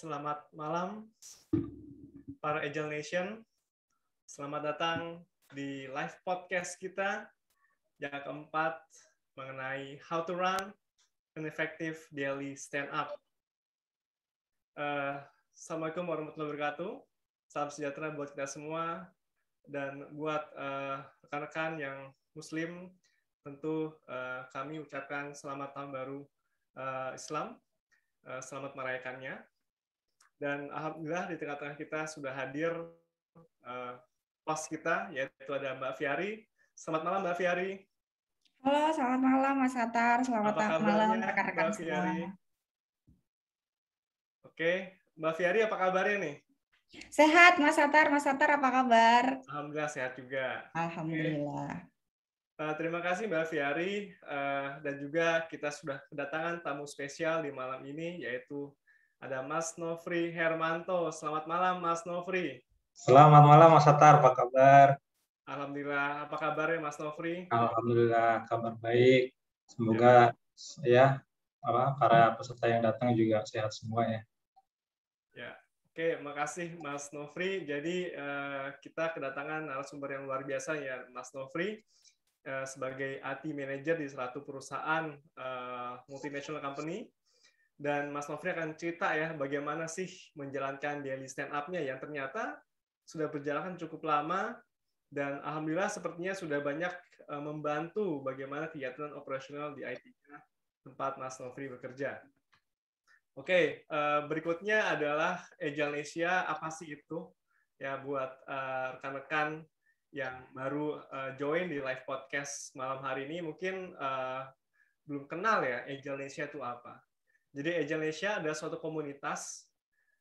Selamat malam para Agile Nation. Selamat datang di live podcast kita yang keempat mengenai how to run an effective daily stand-up. Assalamualaikum warahmatullahi wabarakatuh. Salam sejahtera buat kita semua. Dan buat rekan-rekan yang Muslim, tentu kami ucapkan selamat tahun baru Islam. Selamat merayakannya. Dan alhamdulillah di tengah-tengah kita sudah hadir host kita, yaitu ada Mbak Fiari. Selamat malam Mbak Fiari. Halo, selamat malam Mas Atar. Selamat malam rekan-rekan Mbak Fiari? semua. Oke, Mbak Fiari apa kabarnya nih? Sehat Mas Atar. Mas Atar apa kabar? Alhamdulillah sehat juga. Alhamdulillah. Terima kasih Mbak Fiari, dan juga kita sudah kedatangan tamu spesial di malam ini, yaitu ada Mas Nofri Hermanto. Selamat malam Mas Nofri. Selamat malam Mas Atar, apa kabar? Alhamdulillah, apa kabarnya Mas Nofri? Alhamdulillah, kabar baik. Semoga para peserta yang datang juga sehat semua ya. Ya, oke, makasih Mas Nofri. Jadi kita kedatangan narasumber yang luar biasa ya, Mas Nofri. Sebagai IT Manager di suatu perusahaan multinational company, dan Mas Nofri akan cerita ya bagaimana sih menjalankan daily stand up-nya yang ternyata sudah berjalan cukup lama, dan alhamdulillah sepertinya sudah banyak membantu bagaimana kegiatan operasional di IT-nya tempat Mas Nofri bekerja. Oke, berikutnya adalah Agile Asia. Apa sih itu? Ya, buat rekan-rekan yang baru join di live podcast malam hari ini, mungkin belum kenal ya Agile Asia itu apa. Jadi Agile Asia adalah suatu komunitas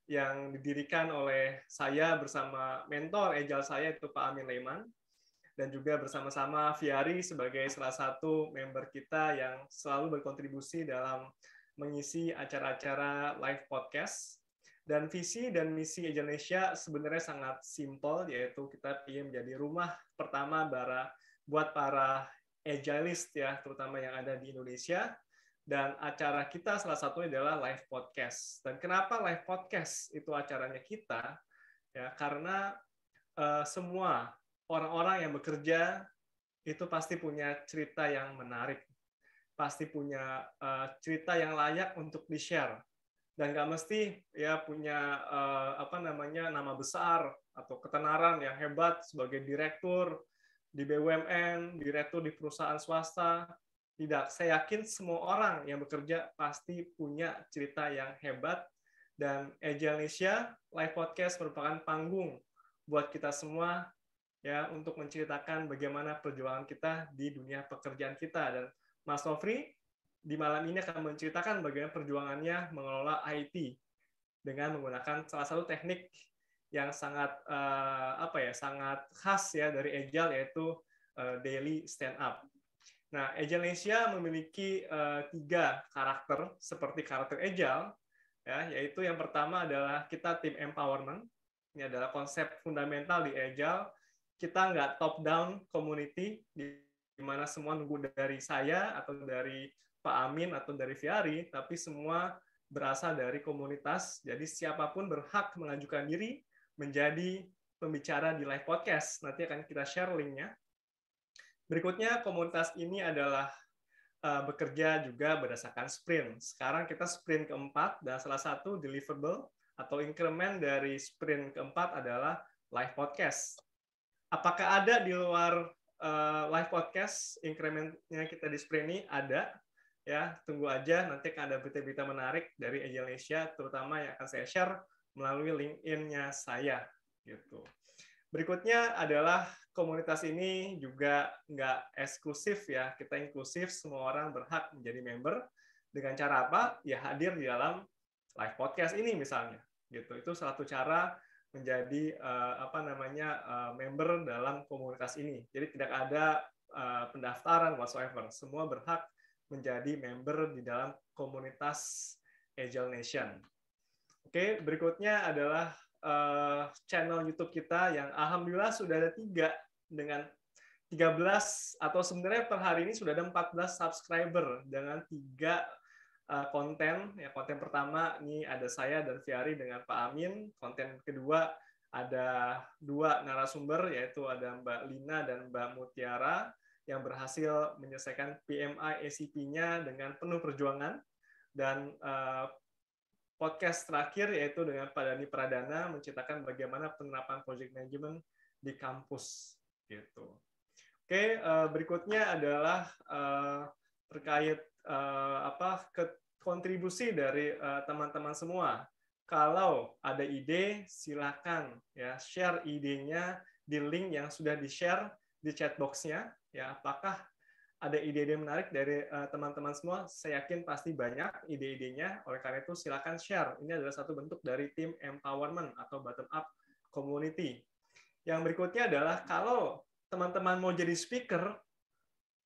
yang didirikan oleh saya bersama mentor Agile saya, itu Pak Amin Leiman, dan juga bersama-sama Fiari sebagai salah satu member kita yang selalu berkontribusi dalam mengisi acara-acara live podcast. Dan visi dan misi Agile Asia sebenarnya sangat simpel, yaitu kita ingin menjadi rumah pertama buat para agilist ya, terutama yang ada di Indonesia. Dan acara kita salah satunya adalah live podcast. Dan kenapa live podcast itu acaranya kita? Ya, karena semua orang-orang yang bekerja itu pasti punya cerita yang menarik, pasti punya cerita yang layak untuk di-share. Dan nggak mesti ya punya nama besar atau ketenaran yang hebat sebagai direktur di BUMN, direktur di perusahaan swasta. Tidak, saya yakin semua orang yang bekerja pasti punya cerita yang hebat, dan Agile Asia live podcast merupakan panggung buat kita semua ya untuk menceritakan bagaimana perjuangan kita di dunia pekerjaan kita. Dan Mas Nofri di malam ini akan menceritakan bagaimana perjuangannya mengelola IT dengan menggunakan salah satu teknik yang sangat sangat khas ya dari Agile, yaitu daily stand up. Nah, Agile Asia memiliki 3 karakter seperti karakter Agile ya, yaitu yang pertama adalah kita tim empowerment. Ini adalah konsep fundamental di Agile. Kita nggak top down community di mana semua nunggu dari saya atau dari Pak Amin atau dari Fiari, tapi semua berasal dari komunitas. Jadi siapapun berhak mengajukan diri menjadi pembicara di live podcast. Nanti akan kita share linknya. Berikutnya, komunitas ini adalah bekerja juga berdasarkan sprint. Sekarang kita sprint keempat, dan salah satu deliverable atau increment dari sprint keempat adalah live podcast. Apakah ada di luar live podcast increment-nya kita di sprint ini? Ada. Ya, tunggu aja, nanti akan ada berita-berita menarik dari Agile Asia, terutama yang akan saya share melalui LinkedIn-nya saya. Gitu. Berikutnya adalah komunitas ini juga nggak eksklusif ya, kita inklusif, semua orang berhak menjadi member. Dengan cara apa? Ya hadir di dalam live podcast ini misalnya. Gitu. Itu satu cara menjadi member dalam komunitas ini. Jadi tidak ada pendaftaran whatsoever, semua berhak menjadi member di dalam komunitas Agile Nation. Oke, berikutnya adalah channel YouTube kita yang alhamdulillah sudah ada 3 dengan 13, atau sebenarnya per hari ini sudah ada 14 subscriber dengan 3 konten. Ya, konten pertama ini ada saya dan Fiari dengan Pak Amin. Konten kedua ada 2 narasumber, yaitu ada Mbak Lina dan Mbak Mutiara yang berhasil menyelesaikan PMI ACP-nya dengan penuh perjuangan. Dan podcast terakhir yaitu dengan Pak Dhani Pradana menceritakan bagaimana penerapan project management di kampus gitu. Oke, berikutnya adalah terkait kontribusi dari teman-teman semua. Kalau ada ide, silakan ya share idenya di link yang sudah di-share di chat box-nya. Ya, apakah ada ide-ide menarik dari teman-teman semua? Saya yakin pasti banyak ide-idenya. Oleh karena itu, silakan share. Ini adalah satu bentuk dari tim empowerment atau bottom-up community. Yang berikutnya adalah kalau teman-teman mau jadi speaker,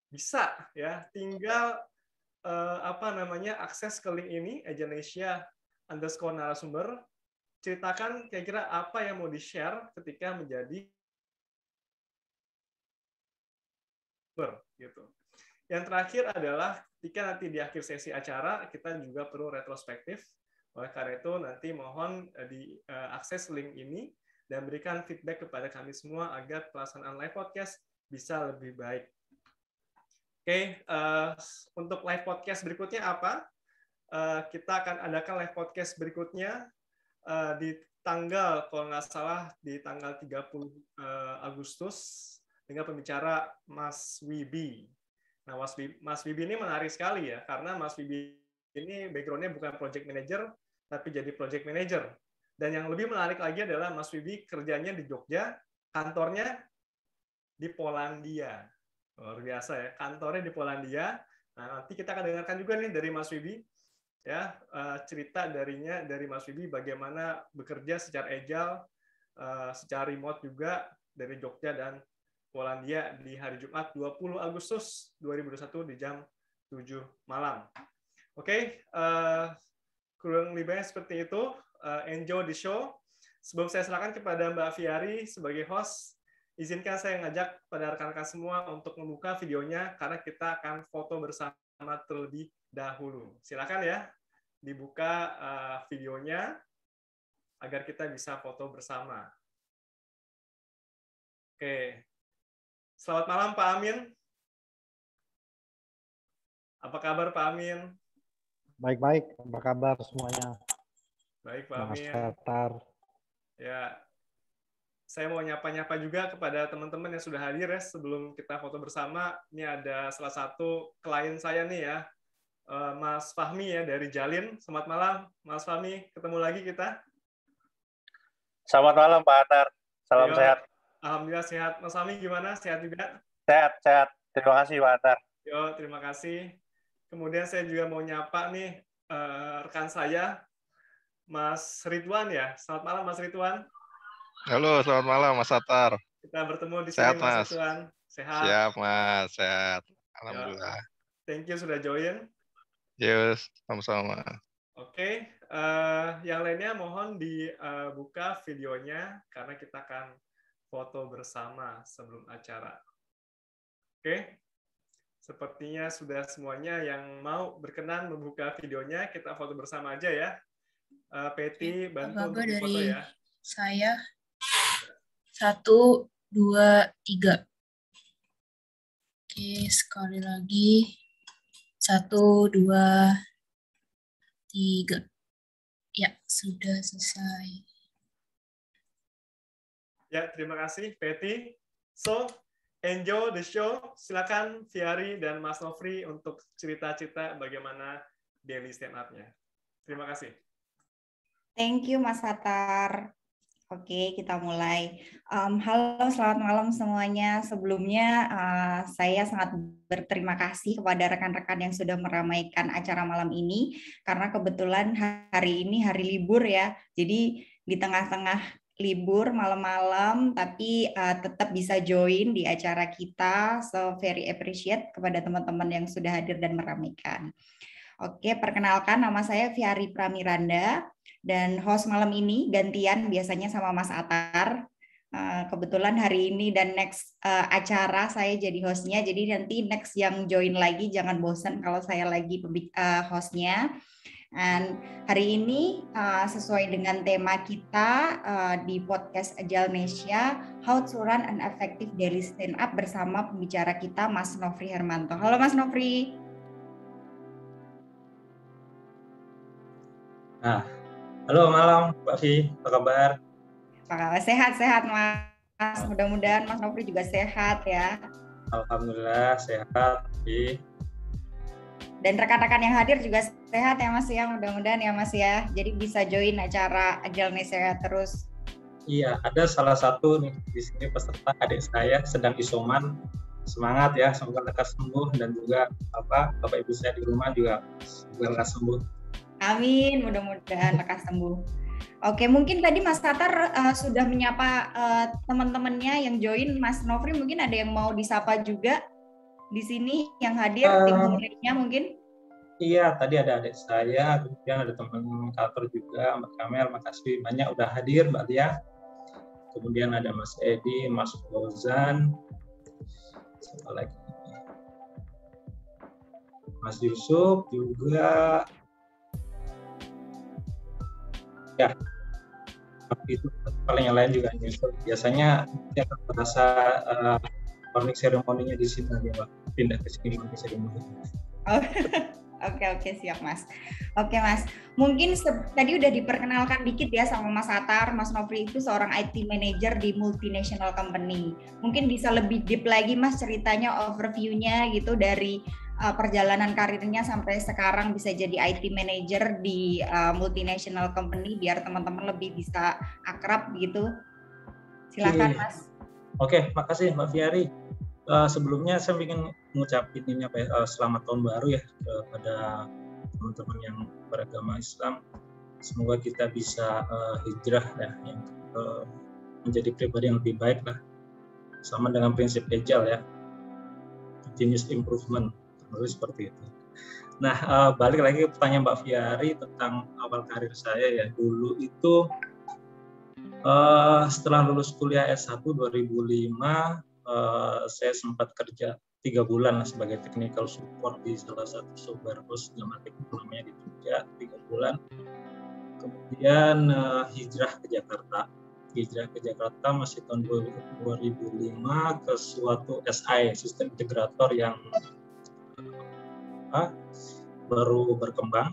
bisa ya, tinggal akses ke link ini @Agenesia_narasumber, ceritakan kira-kira apa yang mau di-share ketika menjadi gitu. Yang terakhir adalah ketika nanti di akhir sesi acara kita juga perlu retrospektif. Oleh karena itu nanti mohon diakses link ini dan berikan feedback kepada kami semua agar pelaksanaan live podcast bisa lebih baik. Oke, untuk live podcast berikutnya apa? Kita akan adakan live podcast berikutnya di tanggal, kalau nggak salah, di tanggal 30 Agustus dengan pembicara Mas Wibi. Nah, Mas Wibi ini menarik sekali ya, karena Mas Wibi ini background-nya bukan project manager, tapi jadi project manager. Dan yang lebih menarik lagi adalah Mas Wibi kerjanya di Jogja, kantornya di Polandia. Luar biasa ya, kantornya di Polandia. Nah, nanti kita akan dengarkan juga nih dari Mas Wibi, ya cerita dari Mas Wibi bagaimana bekerja secara agile, secara remote juga dari Jogja dan Polandia di hari Jumat 20 Agustus 2021 di jam 7 malam. Oke, kurang lebihnya seperti itu. Enjoy the show. Sebelum saya silakan kepada Mbak Fiari sebagai host, izinkan saya ngajak pada rekan-rekan semua untuk membuka videonya karena kita akan foto bersama terlebih dahulu. Silakan ya, dibuka videonya agar kita bisa foto bersama. Oke. Selamat malam Pak Amin. Apa kabar Pak Amin? Baik-baik, apa kabar semuanya? Baik Pak Amin. Mas Satar. Ya, saya mau nyapa-nyapa juga kepada teman-teman yang sudah hadir ya sebelum kita foto bersama. Ini ada salah satu klien saya nih ya, Mas Fahmi ya dari Jalin. Selamat malam Mas Fahmi, ketemu lagi kita. Selamat malam Pak Atar, salam sehat. Alhamdulillah sehat. Mas Fahmi gimana? Sehat juga? Sehat. Terima kasih Pak Atar. Yo, terima kasih. Kemudian saya juga mau nyapa nih rekan saya, Mas Ridwan ya. Selamat malam Mas Ridwan. Halo, selamat malam Mas Atar. Kita bertemu di sehat, sini Mas Ridwan. Sehat. Siap Mas, sehat. Alhamdulillah. Ya. Thank you sudah join. Yes, sama-sama. Oke, yang lainnya mohon dibuka videonya karena kita akan foto bersama sebelum acara. Oke, sepertinya sudah semuanya yang mau berkenan membuka videonya, kita foto bersama aja ya. Peti, bantu untuk foto ya. Saya 1, 2, 3. Oke, sekali lagi 1, 2, 3. Ya, sudah selesai. Ya, terima kasih, Peti. So, enjoy the show. Silakan Fiari dan Mas Nofri untuk cerita-cerita bagaimana daily stand-up-nya. Terima kasih. Thank you, Mas Satar. Oke, kita mulai. Halo, selamat malam semuanya. Sebelumnya, saya sangat berterima kasih kepada rekan-rekan yang sudah meramaikan acara malam ini, karena kebetulan hari ini hari libur ya. Jadi di tengah-tengah libur malam-malam, tapi tetap bisa join di acara kita. So, very appreciate kepada teman-teman yang sudah hadir dan meramaikan. Oke, perkenalkan nama saya Fiari Pramiranda. Dan host malam ini gantian biasanya sama Mas Atar. Kebetulan hari ini dan next acara saya jadi hostnya, jadi nanti next yang join lagi jangan bosan kalau saya lagi hostnya. Dan hari ini sesuai dengan tema kita di podcast Ajalnesia, How to Run an Effective Daily Stand Up bersama pembicara kita Mas Nofri Hermanto. Halo Mas Nofri. Halo malam Mbak Vi, apa kabar? Sehat-sehat Mas. Mudah-mudahan Mas Nofri juga sehat ya. Alhamdulillah sehat. Vi. Dan rekan-rekan yang hadir juga sehat ya Mas ya, mudah-mudahan ya Mas ya. Jadi bisa join acara Ajalnesia terus. Iya, ada salah satu nih di sini peserta adik saya sedang isoman. Semangat ya, semoga lekas sembuh dan juga Bapak Ibu saya di rumah juga semoga lekas sembuh. Amin, mudah-mudahan lekas sembuh. Oke, mungkin tadi Mas Tatar sudah menyapa teman-temannya yang join. Mas Nofri mungkin ada yang mau disapa juga di sini yang hadir, tim lainnya mungkin? Iya, tadi ada adik saya, kemudian ada teman kantor juga, Mbak Kamel, makasih banyak udah hadir Mbak Lia. Kemudian ada Mas Edi, Mas Fauzan, siapa lagi? Mas Yusuf juga. Ya, itu paling yang lain juga Yusuf. Biasanya dia akan merasa morning ceremony-nya di sini ya, Pak. Pindah ke sini morning ceremony. Oke, siap Mas. Oke Mas, mungkin tadi udah diperkenalkan dikit ya sama Mas Tatar. Mas Nofri itu seorang IT manager di multinational company. Mungkin bisa lebih deep lagi Mas ceritanya, overview-nya gitu dari perjalanan karirnya sampai sekarang bisa jadi IT manager di multinational company biar teman-teman lebih bisa akrab gitu. Silakan Mas. Oke, makasih Mbak Fiari. Sebelumnya saya ingin mengucapkan selamat tahun baru ya kepada teman-teman yang beragama Islam. Semoga kita bisa hijrah ya, yang menjadi pribadi yang lebih baik lah. Sama dengan prinsip Agile ya, continuous improvement, terus seperti itu. Nah, balik lagi ke pertanyaan Mbak Fiari tentang awal karir saya ya. Dulu itu setelah lulus kuliah S1 2005, saya sempat kerja 3 bulan sebagai technical support di salah satu software house namanya di Jogja, 3 bulan. Kemudian hijrah ke Jakarta masih tahun 2005 ke suatu SI, sistem integrator yang baru berkembang,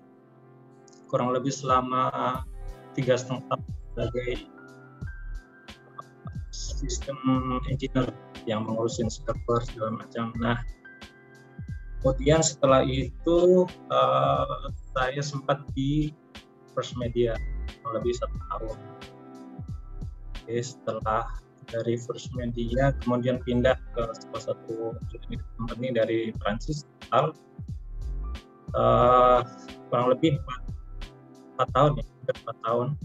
kurang lebih selama 3,5 tahun sebagai sistem engineer yang mengurusin server segala macam. Nah, kemudian setelah itu saya sempat di First Media lebih 1 tahun. Oke, setelah dari First Media kemudian pindah ke salah satu company dari Prancis, kurang lebih 4 tahun ya, 4 tahun.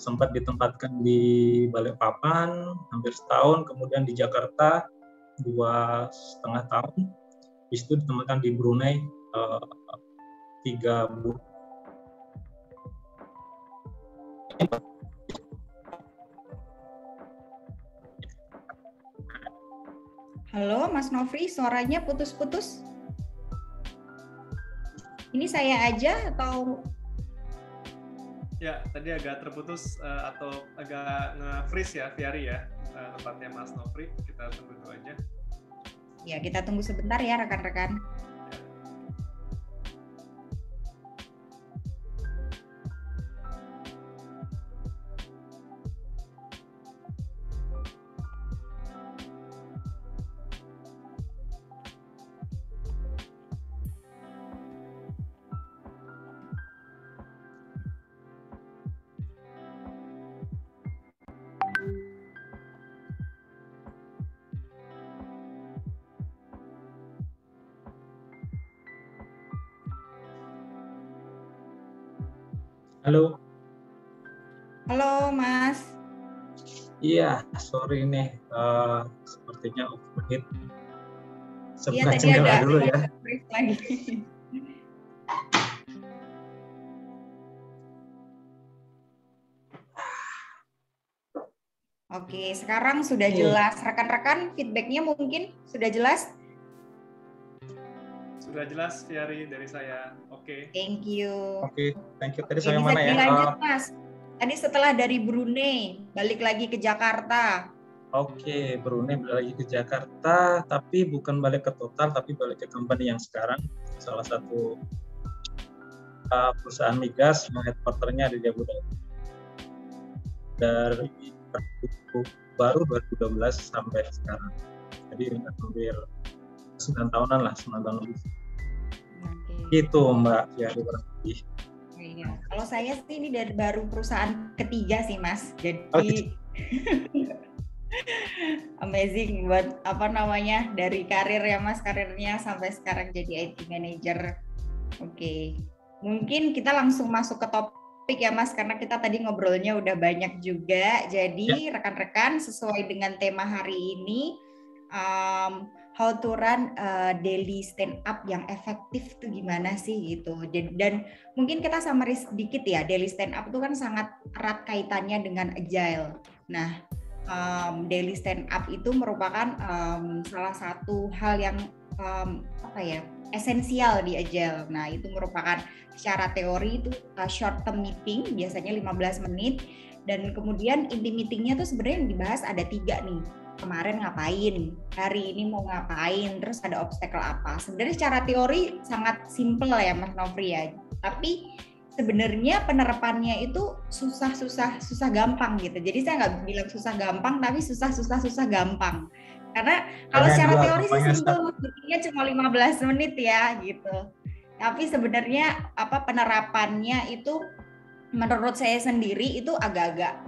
Sempat ditempatkan di Balikpapan hampir setahun, kemudian di Jakarta 2,5 tahun, habis itu ditempatkan di Brunei 3 bulan. Halo Mas Nofri, suaranya putus-putus. Ini saya aja atau? Ya, tadi agak terputus atau agak nge-freeze ya, Fiari ya, tempatnya Mas Nofri. Kita tunggu dulu aja. Ya, kita tunggu sebentar ya rekan-rekan. Halo. Halo, Mas. Iya, sorry nih, sepertinya overheat. Iya, tadi ada dulu ya. Lagi. Oke, sekarang sudah jelas. Rekan-rekan feedbacknya mungkin sudah jelas? Sudah jelas, Fiari, dari saya. Oke. Thank you. Oke, thank you. Tadi Oke, saya bisa mana ya? dilanjut, Mas. Tadi setelah dari Brunei, balik lagi ke Jakarta. Oke, Brunei balik lagi ke Jakarta, tapi bukan balik ke Total, tapi balik ke company yang sekarang, salah satu perusahaan migas yang headquarter-nya di Abu Dhabi. Dari baru 2012 sampai sekarang. Jadi hampir 9 tahunan lah, 9 tahun lebih. Oke. Gitu Mbak, ya kurang lebih. Iya. Kalau saya sih ini dari baru perusahaan ketiga sih Mas. Jadi amazing buat dari karir ya Mas, karirnya sampai sekarang jadi IT manager. Oke. Mungkin kita langsung masuk ke topik ya Mas, karena kita tadi ngobrolnya udah banyak juga. Jadi rekan-rekan sesuai dengan tema hari ini, how to run daily stand up yang efektif itu gimana sih gitu. Dan mungkin kita summary sedikit ya, daily stand up itu kan sangat erat kaitannya dengan agile. Nah, daily stand up itu merupakan salah satu hal yang esensial di agile. Nah, itu merupakan secara teori itu short term meeting, biasanya 15 menit. Dan kemudian inti meetingnya tuh sebenarnya yang dibahas ada 3 nih. Kemarin ngapain, hari ini mau ngapain, terus ada obstacle apa. Sebenarnya secara teori sangat simple ya Mas Nofri ya. Tapi sebenarnya penerapannya itu susah gampang gitu. Jadi saya nggak bilang susah gampang, tapi susah gampang. Karena kalau secara teori sih simple, meetingnya cuma 15 menit ya gitu. Tapi sebenarnya penerapannya itu menurut saya sendiri itu agak-agak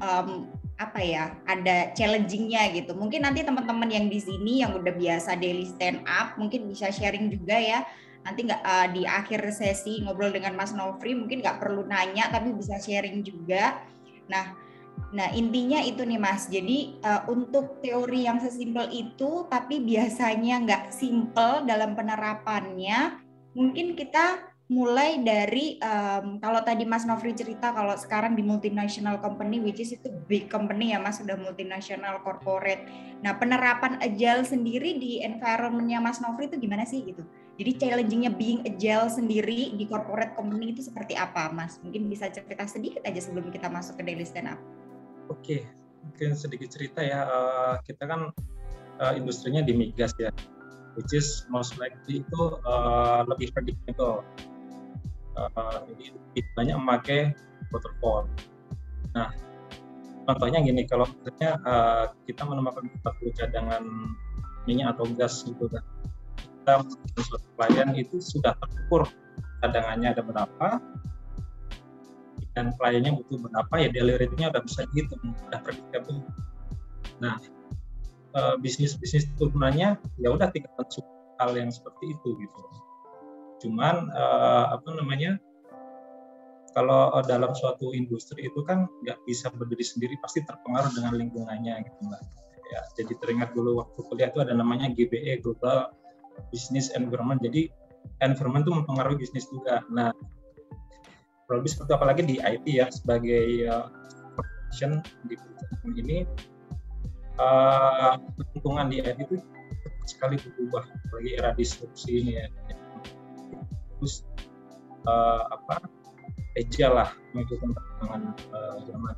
ada challenging-nya gitu. Mungkin nanti teman-teman yang di sini yang udah biasa daily stand up mungkin bisa sharing juga ya. Nanti di akhir sesi ngobrol dengan Mas Nofri mungkin nggak perlu nanya tapi bisa sharing juga. Nah intinya itu nih Mas. Jadi untuk teori yang sesimpel itu tapi biasanya nggak simple dalam penerapannya. Mungkin kita mulai dari kalau tadi Mas Nofri cerita kalau sekarang di multinational company which is itu big company ya Mas, sudah multinational corporate. Nah penerapan agile sendiri di environment-nya Mas Nofri itu gimana sih gitu? Jadi challenging-nya being agile sendiri di corporate company itu seperti apa Mas? Mungkin bisa cerita sedikit aja sebelum kita masuk ke daily stand up. Oke, mungkin sedikit cerita ya. Kita kan industrinya di migas ya, which is most likely itu lebih predictable. Jadi lebih banyak memakai waterfall. Nah, contohnya gini, kalau misalnya kita menemukan 40 cadangan minyak atau gas gitu kan, kita suatu klien itu sudah terukur cadangannya ada berapa, dan kliennya butuh berapa, ya daily rate-nya udah bisa dihitung, udah predictable. Nah, bisnis turunannya ya udah tinggal hal yang seperti itu gitu. Cuman kalau dalam suatu industri itu kan nggak bisa berdiri sendiri, pasti terpengaruh dengan lingkungannya gitu Mbak. Ya, jadi teringat dulu waktu kuliah itu ada namanya GBE, Global Business Environment. Jadi environment itu mempengaruhi bisnis juga. Nah, lebih seperti apalagi di IT ya, sebagai profession di perusahaan ini, lingkungan di IT itu cepat sekali berubah, apalagi era disrupsi ini ya. Terus agile lah mengikuti perkembangan zaman.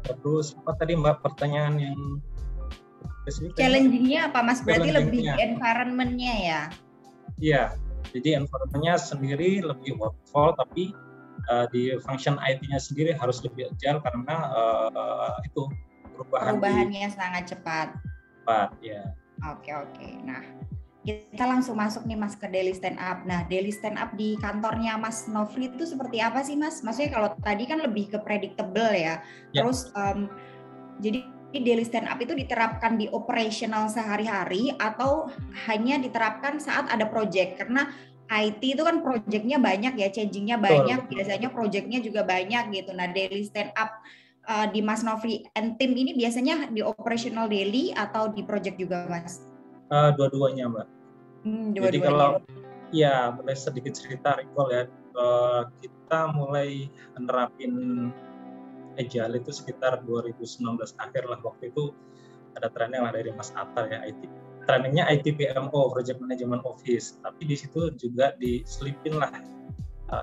Terus apa tadi Mbak pertanyaan yang spesifik? Challenging-nya apa Mas? Berarti lebih environment-nya ya? Iya, jadi environment-nya sendiri lebih waterfall, tapi di function IT-nya sendiri harus lebih agile karena itu perubahannya sangat cepat. Ya. Oke. Nah, kita langsung masuk nih Mas ke daily stand up. Nah, daily stand up di kantornya Mas Nofri itu seperti apa sih Mas? Maksudnya kalau tadi kan lebih ke predictable ya. Terus jadi daily stand up itu diterapkan di operational sehari-hari atau hanya diterapkan saat ada project? Karena IT itu kan projectnya banyak ya, changingnya banyak, biasanya projectnya juga banyak gitu. Nah, daily stand up di Mas Nofri and tim ini biasanya di operational daily atau di project juga Mas? Dua-duanya Mbak. Jadi kalau ya boleh sedikit cerita recall ya, kita mulai menerapin Agile itu sekitar 2019 akhir lah. Waktu itu ada training lah dari Mas Atar ya, trainingnya IT PMO, Project Management Office, tapi di situ juga diselipin lah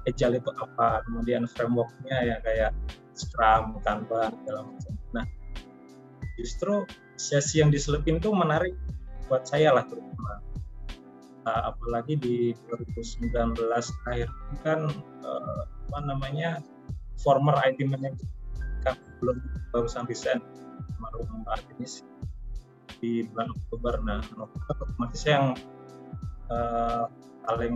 Agile itu apa, kemudian frameworknya ya kayak Scrum, Kanban, segala macam. Nah, justru sesi yang diselipin itu menarik buat saya lah terutama. Apalagi di 2019 akhir kan former IT manager kan belum barusan resign almarhum Pak Anies di bulan Oktober. Nah, otomatis yang paling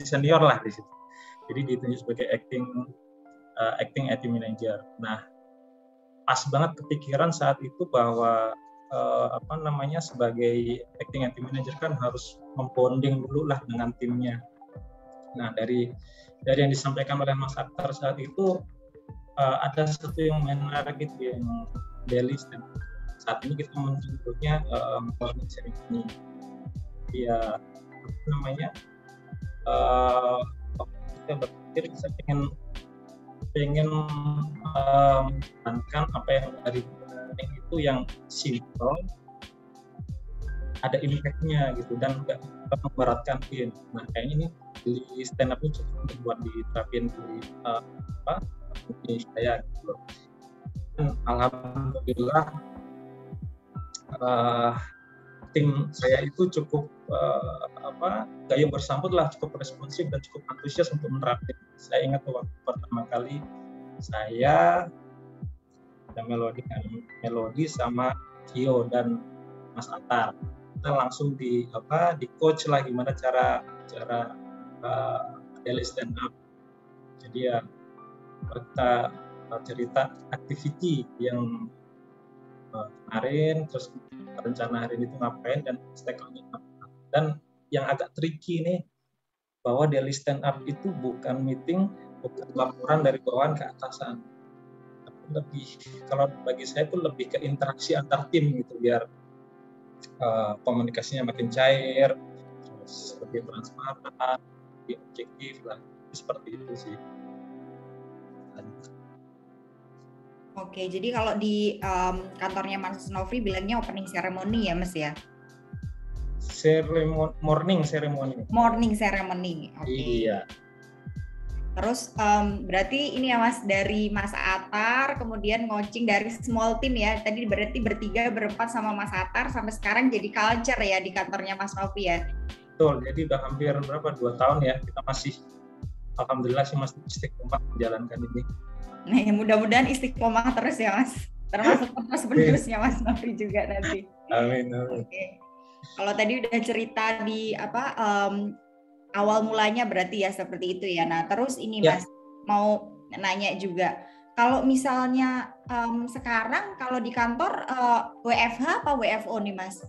senior lah di situ. Jadi ditunjuk sebagai acting IT manager. Nah, pas banget kepikiran saat itu bahwa sebagai acting IT manager kan harus membonding dulu lah dengan timnya. Nah, dari yang disampaikan oleh Mas Akhtar saat itu ada satu yang menarik itu yang daily stand. Saat ini kita menyebutnya morning ceremony. Ya, kita berpikir kita pengen menjalankan apa yang dari itu yang simple, ada impact-nya gitu, dan nggak memberatkan tim. Nah, kayaknya ini di stand up-nya cukup buat diterapin di saya gitu. Dan alhamdulillah tim saya itu cukup gayung bersambut lah, cukup responsif dan cukup antusias untuk menerapkan. Saya ingat waktu pertama kali saya dan Melody sama Kio dan Mas Atar, kita langsung di coach lah gimana cara daily stand up. Jadi ya kita cerita activity yang kemarin, terus rencana hari ini itu ngapain dan stakeholder apa. Dan yang agak tricky nih, bahwa daily stand up itu bukan meeting, bukan laporan dari bawahan ke atasan. Lebih, kalau bagi saya itu lebih ke interaksi antar tim gitu, biar komunikasinya makin cair, terus lebih transparan, lebih objektif lah, seperti itu sih. Oke, jadi kalau di kantornya Mas Nofri bilangnya opening ceremony ya, Mas ya? Morning ceremony. Morning ceremony, oke. Iya. Terus berarti ini ya Mas, dari Mas Atar, kemudian coaching dari small team ya. Tadi berarti bertiga, berempat sama Mas Atar, sampai sekarang jadi culture ya di kantornya Mas Nofri ya? Betul, jadi udah hampir 2 tahun ya, kita masih, alhamdulillah sih masih istiqomah menjalankan ini. Nah, mudah-mudahan istiqomah terus ya Mas, termasuk penerus-penerusnya Mas Nofri juga nanti. Amin. Oke. Kalau tadi udah cerita di awal mulanya berarti ya seperti itu ya. Nah, terus ini Mas mau nanya juga, kalau misalnya sekarang kalau di kantor WFH apa WFO nih Mas?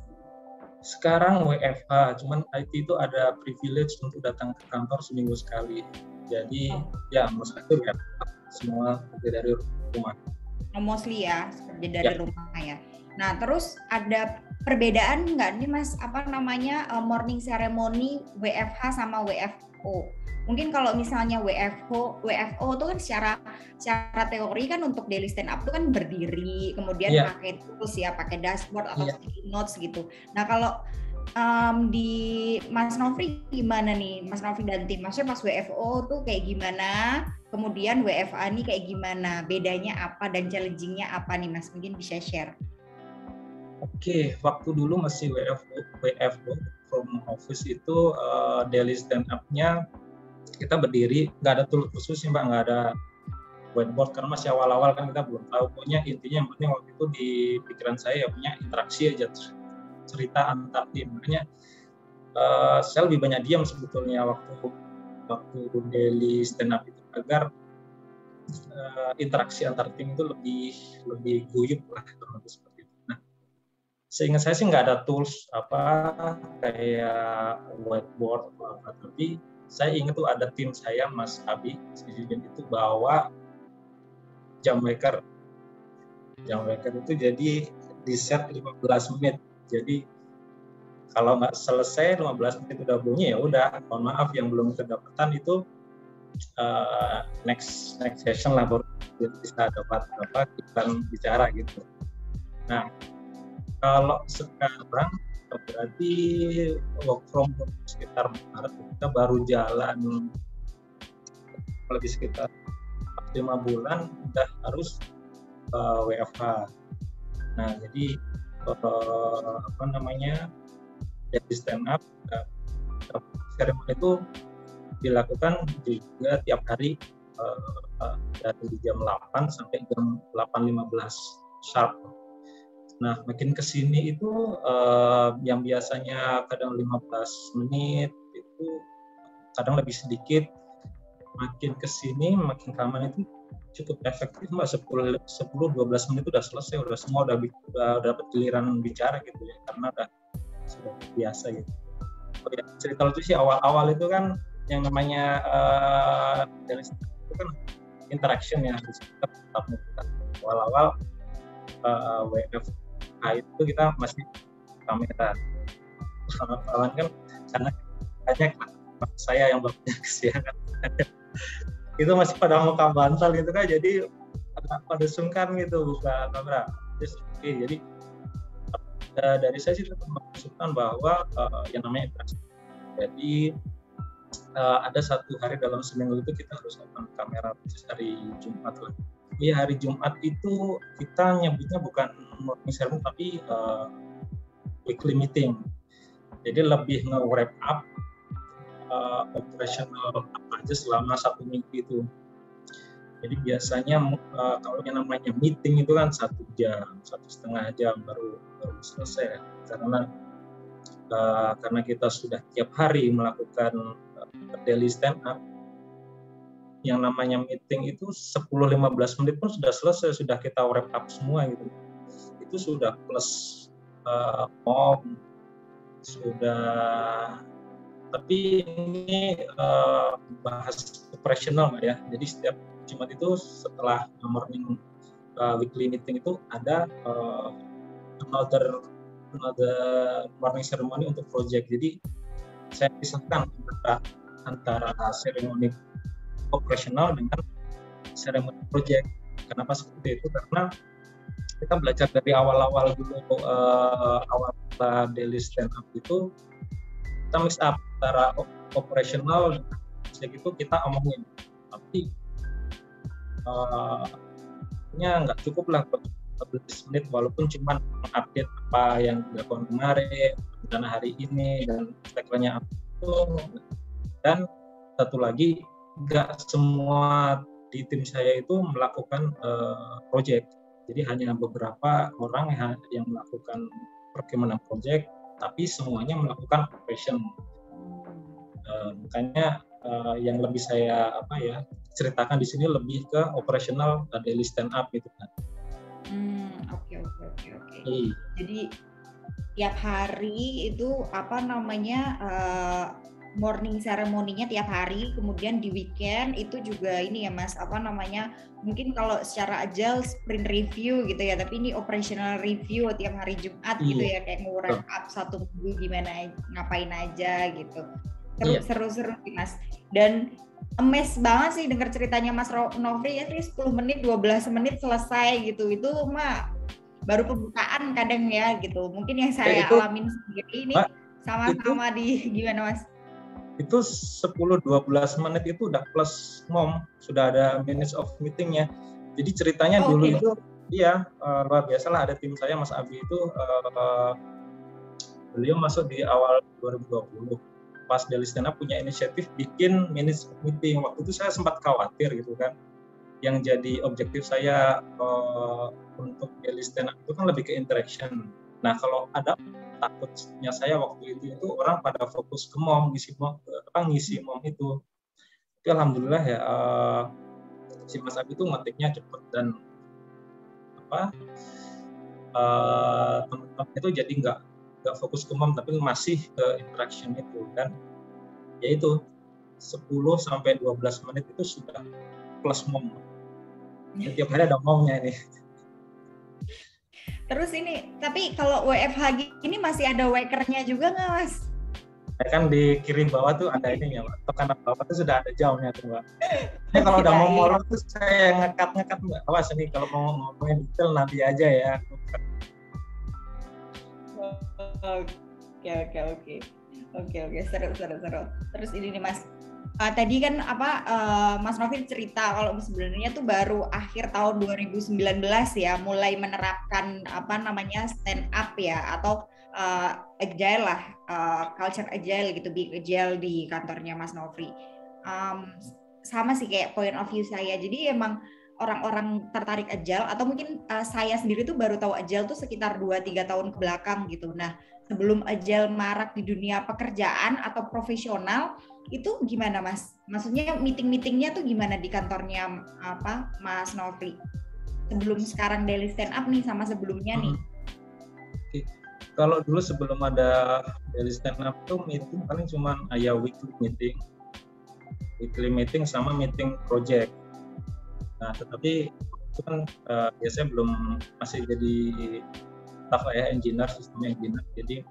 Sekarang WFH, cuman IT itu ada privilege untuk datang ke kantor seminggu sekali. Jadi ya mostly ya semua kerja dari rumah. Mostly ya kerja dari rumah ya. Nah, terus ada perbedaan nggak nih Mas, morning ceremony WFH sama WFO? Mungkin kalau misalnya WFO itu kan secara teori kan untuk daily stand up itu kan berdiri, kemudian pakai tools ya, pakai dashboard atau sticky notes gitu. Nah, kalau di Mas Nofri gimana nih, Mas Nofri dan tim? Maksudnya pas WFO tuh kayak gimana? Kemudian WFA nih kayak gimana? Bedanya apa dan challenging-nya apa nih Mas? Mungkin bisa share. Oke, waktu dulu masih WFO from office itu daily stand up-nya kita berdiri, nggak ada tool khusus Mbak, nggak ada whiteboard karena masih awal-awal kan kita belum tahu. Pokoknya intinya yang penting waktu itu di pikiran saya ya punya interaksi aja, cerita antar tim. Makanya saya lebih banyak diam sebetulnya waktu daily stand up itu, agar interaksi antar tim itu lebih guyup lah, seperti itu. Nah, seingat saya sih nggak ada tools kayak whiteboard atau apa, tapi saya ingat tuh ada tim saya, Mas Abi itu bawa jam waker itu, jadi di set 15 menit. Jadi Kalau nggak selesai 15 menit udah bunyi, ya udah, mohon maaf yang belum kedapatan itu next session lah baru bisa dapat iklan bicara gitu. Nah, kalau sekarang berarti work from home sekitar Maret, kita baru jalan lebih sekitar 5 bulan udah harus WFH. Nah, jadi jadi stand up seremoni itu dilakukan juga tiap hari dari jam 8 sampai jam 8.15 sharp. Nah, makin kesini itu yang biasanya kadang 15 menit itu kadang lebih sedikit. Makin kesini makin rame itu cukup efektif, Mbak. 10-12 menit udah selesai, udah semua udah dapat giliran bicara gitu ya, karena sudah biasa gitu. Ya, cerita lucu sih awal-awal itu kan yang namanya dari itu kan interaction ya, kita tetap muka. Awal-awal WFH itu kita masih kamera. Kawan kan karena banyak saya yang banyak kesiangan. Itu masih pada muka bantal gitu kan, jadi pada sungkan gitu buka kamera. Jadi dari saya sih tetap mengusulkan bahwa yang namanya interaksi. Jadi ada satu hari dalam seminggu itu kita harus open kamera, hari Jumat lah. Iya, hari Jumat itu kita nyebutnya bukan morning sermon tapi weekly meeting. Jadi lebih nge-wrap up operasional apa aja selama 1 minggu itu. Jadi biasanya kalau yang namanya meeting itu kan 1 jam, 1,5 jam baru selesai. Karena kita sudah tiap hari melakukan daily stand up, yang namanya meeting itu 10-15 menit pun sudah selesai, sudah kita wrap up semua gitu. Itu sudah plus form, sudah. Tapi ini bahas operasional ya. Jadi setiap Jumat itu setelah morning weekly meeting itu ada another morning ceremony untuk project. Jadi saya pisahkan antara seremoni operasional dengan seremoni project. Kenapa seperti itu? Karena kita belajar dari awal-awal dulu, awal daily stand up itu kita mix up antara operasional dan project itu kita omongin. Tapi nggak cukup lah 15 menit, walaupun cuma update apa yang dilakukan kemarin, rencana hari ini, dan tagline-nya apa itu. Dan satu lagi, nggak semua di tim saya itu melakukan project. Jadi hanya beberapa orang yang melakukan perkemanan project, tapi semuanya melakukan operation. Makanya yang lebih saya ceritakan di sini lebih ke operational daily stand up gitu kan. Oke. Jadi tiap hari itu morning ceremony-nya tiap hari, kemudian di weekend itu juga ini ya Mas, mungkin kalau secara agile sprint review gitu ya, tapi ini operational review tiap hari Jumat gitu ya, kayak nge-wrap up 1 minggu gimana, ngapain aja gitu. Seru-seru sih Mas. Dan emes banget sih dengar ceritanya Mas Nofri ya, 10 menit, 12 menit selesai gitu. Itu mah baru pembukaan kadang ya gitu. Mungkin yang saya alamin sendiri ini sama-sama di gimana Mas? Itu 10-12 menit itu udah plus mom, sudah ada minutes of meetingnya. Jadi ceritanya dulu itu luar biasa lah, ada tim saya Mas Abi itu beliau masuk di awal 2020. Pas daily stand up punya inisiatif bikin minutes of meeting. Waktu itu saya sempat khawatir gitu kan. Yang jadi objektif saya untuk daily stand up itu kan lebih ke interaction. Nah, kalau ada takutnya saya waktu itu orang pada fokus ke mom, ngisi mom itu. Tapi alhamdulillah ya si Mas Abi itu ngetiknya cepet dan teman-teman itu jadi nggak fokus ke mom tapi masih ke interaction itu, dan yaitu 10-12 menit itu sudah plus mom. Tiap hari ada momnya ini. Terus ini, tapi kalau WFH ini masih ada wakernya juga nggak, Mas? Kan di kiri bawah tuh ada ininya, Mbak. Atau kanan bawah tuh sudah ada jamnya tuh, Mbak. Ini kalau udah mau molor tuh saya ngekat, Mbak. Awas nih kalau mau ngomongin detail nanti aja ya. Oke, seru. Terus ini nih, Mas. Tadi kan Mas Novi cerita kalau sebenarnya tuh baru akhir tahun 2019 ya mulai menerapkan stand up ya atau agile lah, culture agile gitu, big agile di kantornya Mas Novi. Sama sih kayak point of view saya. Jadi emang orang-orang tertarik agile atau mungkin saya sendiri tuh baru tahu agile tuh sekitar 2-3 tahun ke belakang gitu. Nah, sebelum agile marak di dunia pekerjaan atau profesional itu gimana, Mas? Maksudnya meeting-meetingnya tuh gimana di kantornya Mas Novi? Sebelum sekarang daily stand up nih sama sebelumnya nih. Kalau dulu sebelum ada daily stand up tuh meeting paling cuma weekly meeting sama meeting project. Nah, tetapi itu kan biasanya belum masih jadi staff engineer, sistem engineer. Jadi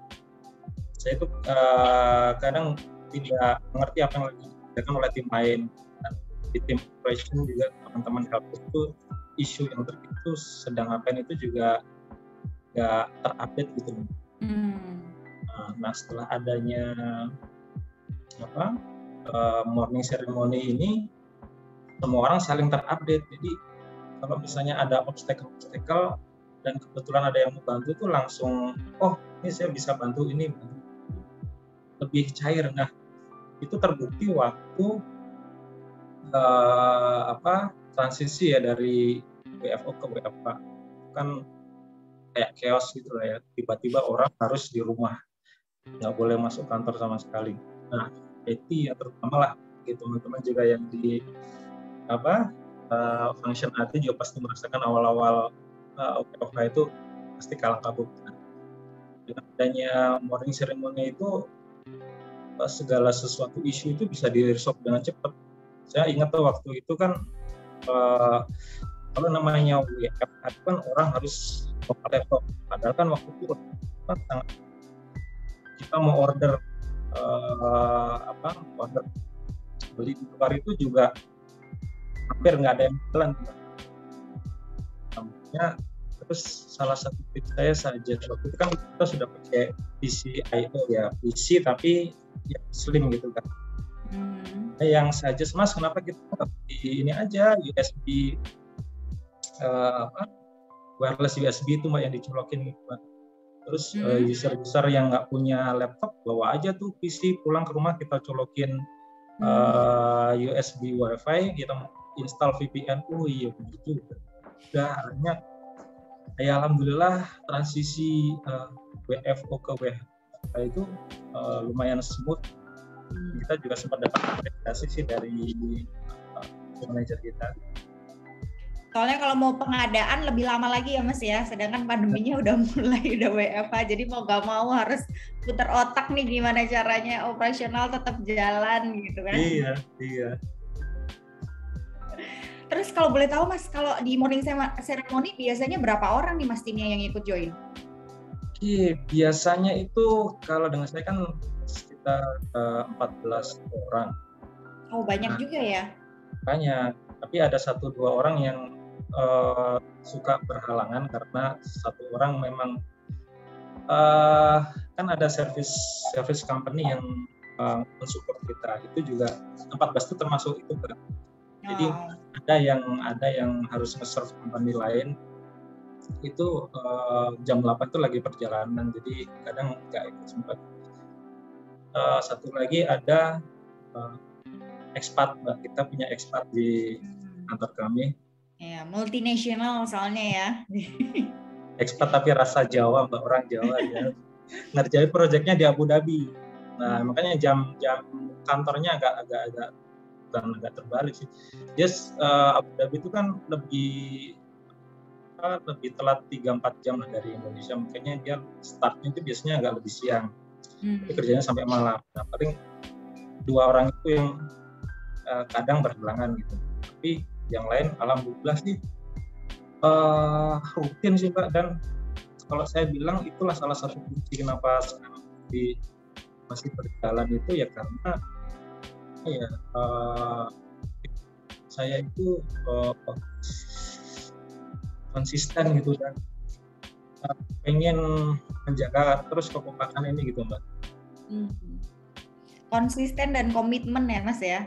saya itu kadang tidak mengerti apa yang lagi dikerjakan oleh tim lain. Dan di tim operation juga teman-teman helpdesk itu isu yang itu sedang ngapain itu juga nggak terupdate gitu. Nah, setelah adanya morning ceremony ini semua orang saling terupdate. Jadi kalau misalnya ada obstacle dan kebetulan ada yang mau bantu tuh langsung ini saya bisa bantu ini, lebih cair. Nah, itu terbukti waktu transisi ya dari WFO ke WFH kan kayak chaos gitu lah ya, tiba-tiba orang harus di rumah, nggak boleh masuk kantor sama sekali. Nah, IT ya terutama lah gitu, teman-teman juga yang di function IT juga pasti merasakan awal-awal WFH itu pasti kalah kabut. Dengan adanya morning ceremony itu segala sesuatu isu itu bisa di-resolve dengan cepat. Saya ingat tuh waktu itu kan kalau namanya WFH kan orang harus bawa laptop. Padahal kan waktu itu kita mau order beli di luar itu juga hampir nggak ada yang jalan. Namanya terus salah satu tips saya saja waktu itu kan kita sudah pakai PC I/O ya, PC tapi ya slim gitu kan. Yang saja Mas kenapa kita ini aja USB wireless USB itu Mbak yang dicolokin gitu Mbak. Terus user-user yang nggak punya laptop bawa aja tuh PC pulang ke rumah, kita colokin USB WiFi, kita install VPN. Iya begitu. Udah hanya ya alhamdulillah transisi WFO ke WFH itu lumayan smooth. Kita juga sempat dapat apresiasi sih dari manajer kita. Soalnya kalau mau pengadaan lebih lama lagi ya Mas ya, sedangkan pandeminya udah WFH, jadi mau gak mau harus putar otak nih gimana caranya operasional tetap jalan gitu kan. Iya. Terus kalau boleh tahu Mas, kalau di morning ceremony biasanya berapa orang nih Mas timnya yang ikut join? Biasanya itu kalau dengan saya kan sekitar 14 orang. Oh banyak juga ya? Banyak, tapi ada 1-2 orang yang suka berhalangan karena satu orang memang kan ada service company yang mensupport kita, itu juga 14 itu termasuk itu kan. Jadi ada yang harus nge-serve company lain itu jam 8 itu lagi perjalanan, jadi kadang nggak ikut sempat. Satu lagi ada expat, Mbak. Kita punya expat di kantor kami. Ya, multinasional soalnya ya. Expat tapi rasa Jawa, Mbak, orang Jawa ya. Ngerjain proyeknya di Abu Dhabi. Nah, makanya jam kantornya agak terbalik sih. Abu Dhabi itu kan lebih telat 3-4 jam lah dari Indonesia, makanya dia startnya itu biasanya agak lebih siang. Tapi kerjanya sampai malam. Nah, paling 2 orang itu yang kadang berhalangan gitu. Tapi yang lain alhamdulillah sih rutin sih Mbak, dan kalau saya bilang itulah salah satu kunci kenapa sekarang masih berjalan itu ya karena ya saya itu konsisten gitu dan pengen menjaga terus kekompakan ini gitu Mbak. Konsisten dan komitmen ya Mas ya.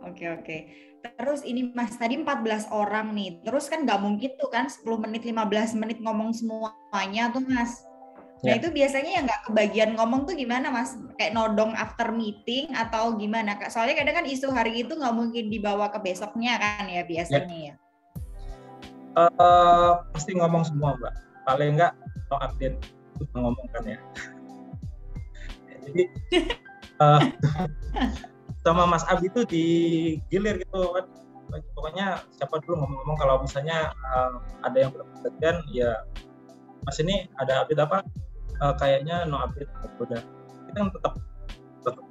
Oke. Terus ini Mas, tadi 14 orang nih, terus kan nggak mungkin tuh kan 10 menit, 15 menit ngomong semuanya tuh Mas. Nah itu biasanya yang nggak kebagian ngomong tuh gimana Mas? Kayak nodong after meeting atau gimana? Soalnya kadang kan isu hari itu nggak mungkin dibawa ke besoknya kan ya biasanya ya. Pasti ngomong semua Mbak, paling nggak mau update kita ngomongkan ya. Jadi sama Mas Abi itu digilir gitu kan, pokoknya siapa dulu ngomong-ngomong kalau misalnya ada yang belum update ya Mas ini ada update apa, kayaknya no update, udah kita kan tetap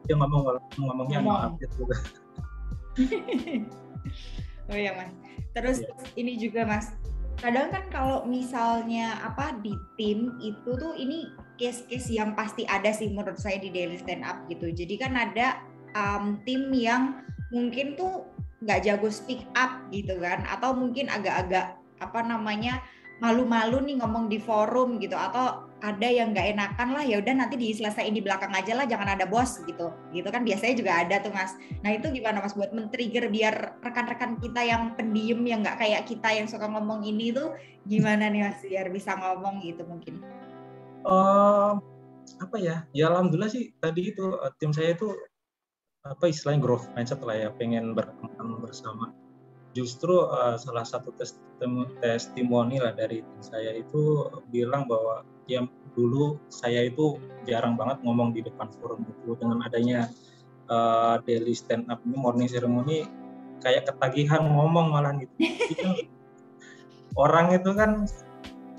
dia ngomongnya no update juga. Oh iya Mas, terus ini juga Mas, kadang kan kalau misalnya di tim itu tuh ini case-case yang pasti ada sih menurut saya di Daily Stand Up gitu. Jadi kan ada tim yang mungkin tuh nggak jago speak up gitu kan, atau mungkin agak-agak malu-malu nih ngomong di forum gitu, atau ada yang nggak enakan lah, ya udah nanti diselesaiin di belakang aja lah, jangan ada bos gitu kan biasanya juga ada tuh Mas. Nah itu gimana Mas buat men-trigger biar rekan-rekan kita yang pendiam yang nggak kayak kita yang suka ngomong ini tuh gimana nih Mas biar bisa ngomong gitu mungkin? Ya alhamdulillah sih tadi itu tim saya itu istilahnya growth mindset lah ya, pengen berkembang bersama. Justru salah satu testimoni lah dari tim saya itu bilang bahwa ya dulu saya itu jarang banget ngomong di depan forum itu, dengan adanya daily stand up ini, morning ceremony, kayak ketagihan ngomong malah gitu. Orang itu kan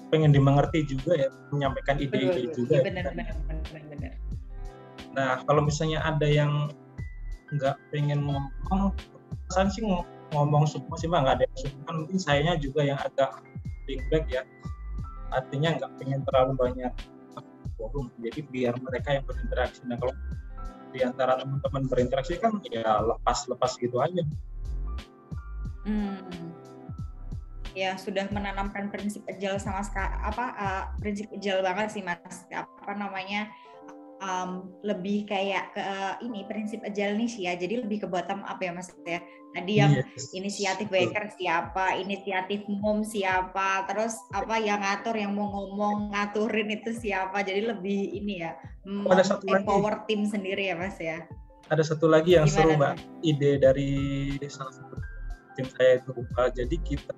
pengen dimengerti juga ya, menyampaikan ide-ide juga. Benar. Nah kalau misalnya ada yang nggak pengen ngomong, pesan sih ngomong semua sih Mbak, nggak ada yang suka. Mungkin sayanya juga yang agak feedback ya, artinya nggak pengen terlalu banyak forum, jadi biar mereka yang berinteraksi. Nah kalau di antara teman-teman berinteraksi kan ya lepas gitu aja. Ya sudah menanamkan prinsip agile prinsip agile banget sih Mas, lebih kayak ke ini prinsip agile nih sih ya, jadi lebih ke bottom up ya Mas ya. Tadi yang inisiatif baker siapa, inisiatif mom siapa, terus yang ngatur, yang mau ngomong ngaturin itu siapa, jadi lebih ini ya, empower tim sendiri ya Mas ya. Ada satu lagi yang seru Mbak, ide dari salah satu tim saya itu, jadi kita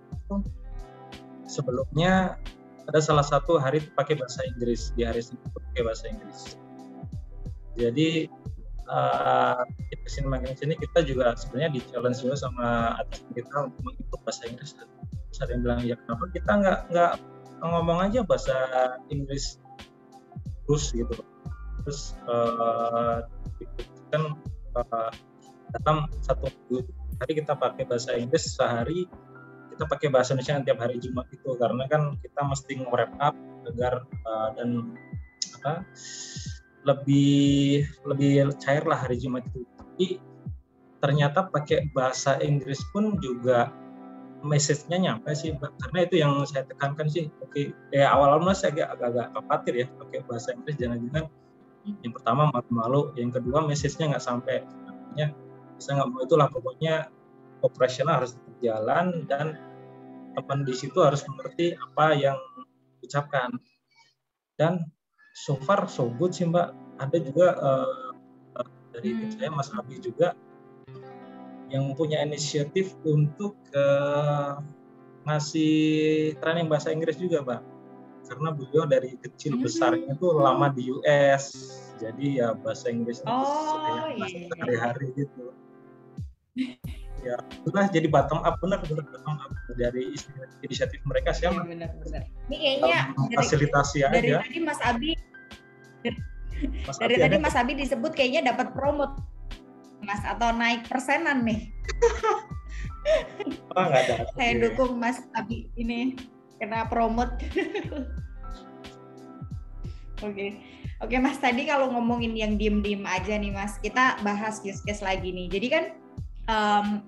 sebelumnya ada salah satu hari pakai bahasa Inggris, di hari Senin pakai bahasa Inggris. Jadi di sini kita juga sebenarnya di challenge juga sama atas kita untuk mengikut bahasa Inggris. Terus ada yang bilang ya kenapa kita nggak ngomong aja bahasa Inggris terus gitu. Terus kan dalam satu minggu hari kita pakai bahasa Inggris, sehari kita pakai bahasa Indonesia tiap hari Jumat itu, karena kan kita mesti nge-wrap up agar dan lebih cair lah hari Jumat itu. Jadi ternyata pakai bahasa Inggris pun juga message-nya nyampe sih, karena itu yang saya tekankan sih. Awal-awal saya agak khawatir ya pakai bahasa Inggris, jangan-jangan yang pertama malu-malu, yang kedua message-nya nggak sampai. Artinya bisa nggak mau itulah, pokoknya operasional harus berjalan dan teman di situ harus mengerti apa yang diucapkan. Dan so far so good sih Mbak. Ada juga dari tim saya Mas Abi juga yang punya inisiatif untuk ngasih training bahasa Inggris juga Mbak. Karena beliau dari kecil besarnya tuh lama di US, jadi ya bahasa Inggris sehari-hari gitu. Ya itulah, jadi bottom up, benar bottom up dari inisiatif mereka sih. Benar. Ini kayaknya fasilitasi dari aja. Tadi Mas Abi disebut kayaknya dapat promote Mas, atau naik persenan nih. Nggak ada. Saya dukung Mas Abi ini. kena promote. Oke Mas, tadi kalau ngomongin yang diem-diem aja nih Mas, kita bahas use case lagi nih. Jadi kan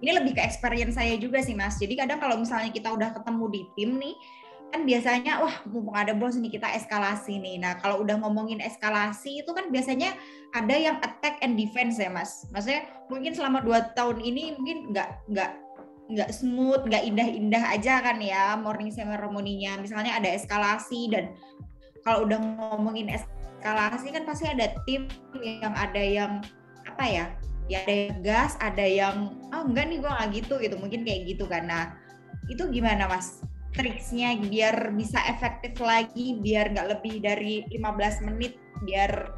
ini lebih ke experience saya juga sih Mas. Jadi kadang kalau misalnya kita udah ketemu di tim nih, kan biasanya wah mumpung ada bos nih kita eskalasi nih. Nah kalau udah ngomongin eskalasi itu kan biasanya ada yang attack and defense ya Mas. Maksudnya mungkin selama 2 tahun ini mungkin nggak smooth, nggak indah-indah aja kan ya morning ceremony-nya. Misalnya ada eskalasi, dan kalau udah ngomongin eskalasi kan pasti ada tim yang ada yang apa ya? Ya ada yang gas, ada yang enggak nih gue nggak gitu, mungkin kayak gitu kan. Nah itu gimana Mas triksnya biar bisa efektif lagi, biar nggak lebih dari 15 menit, biar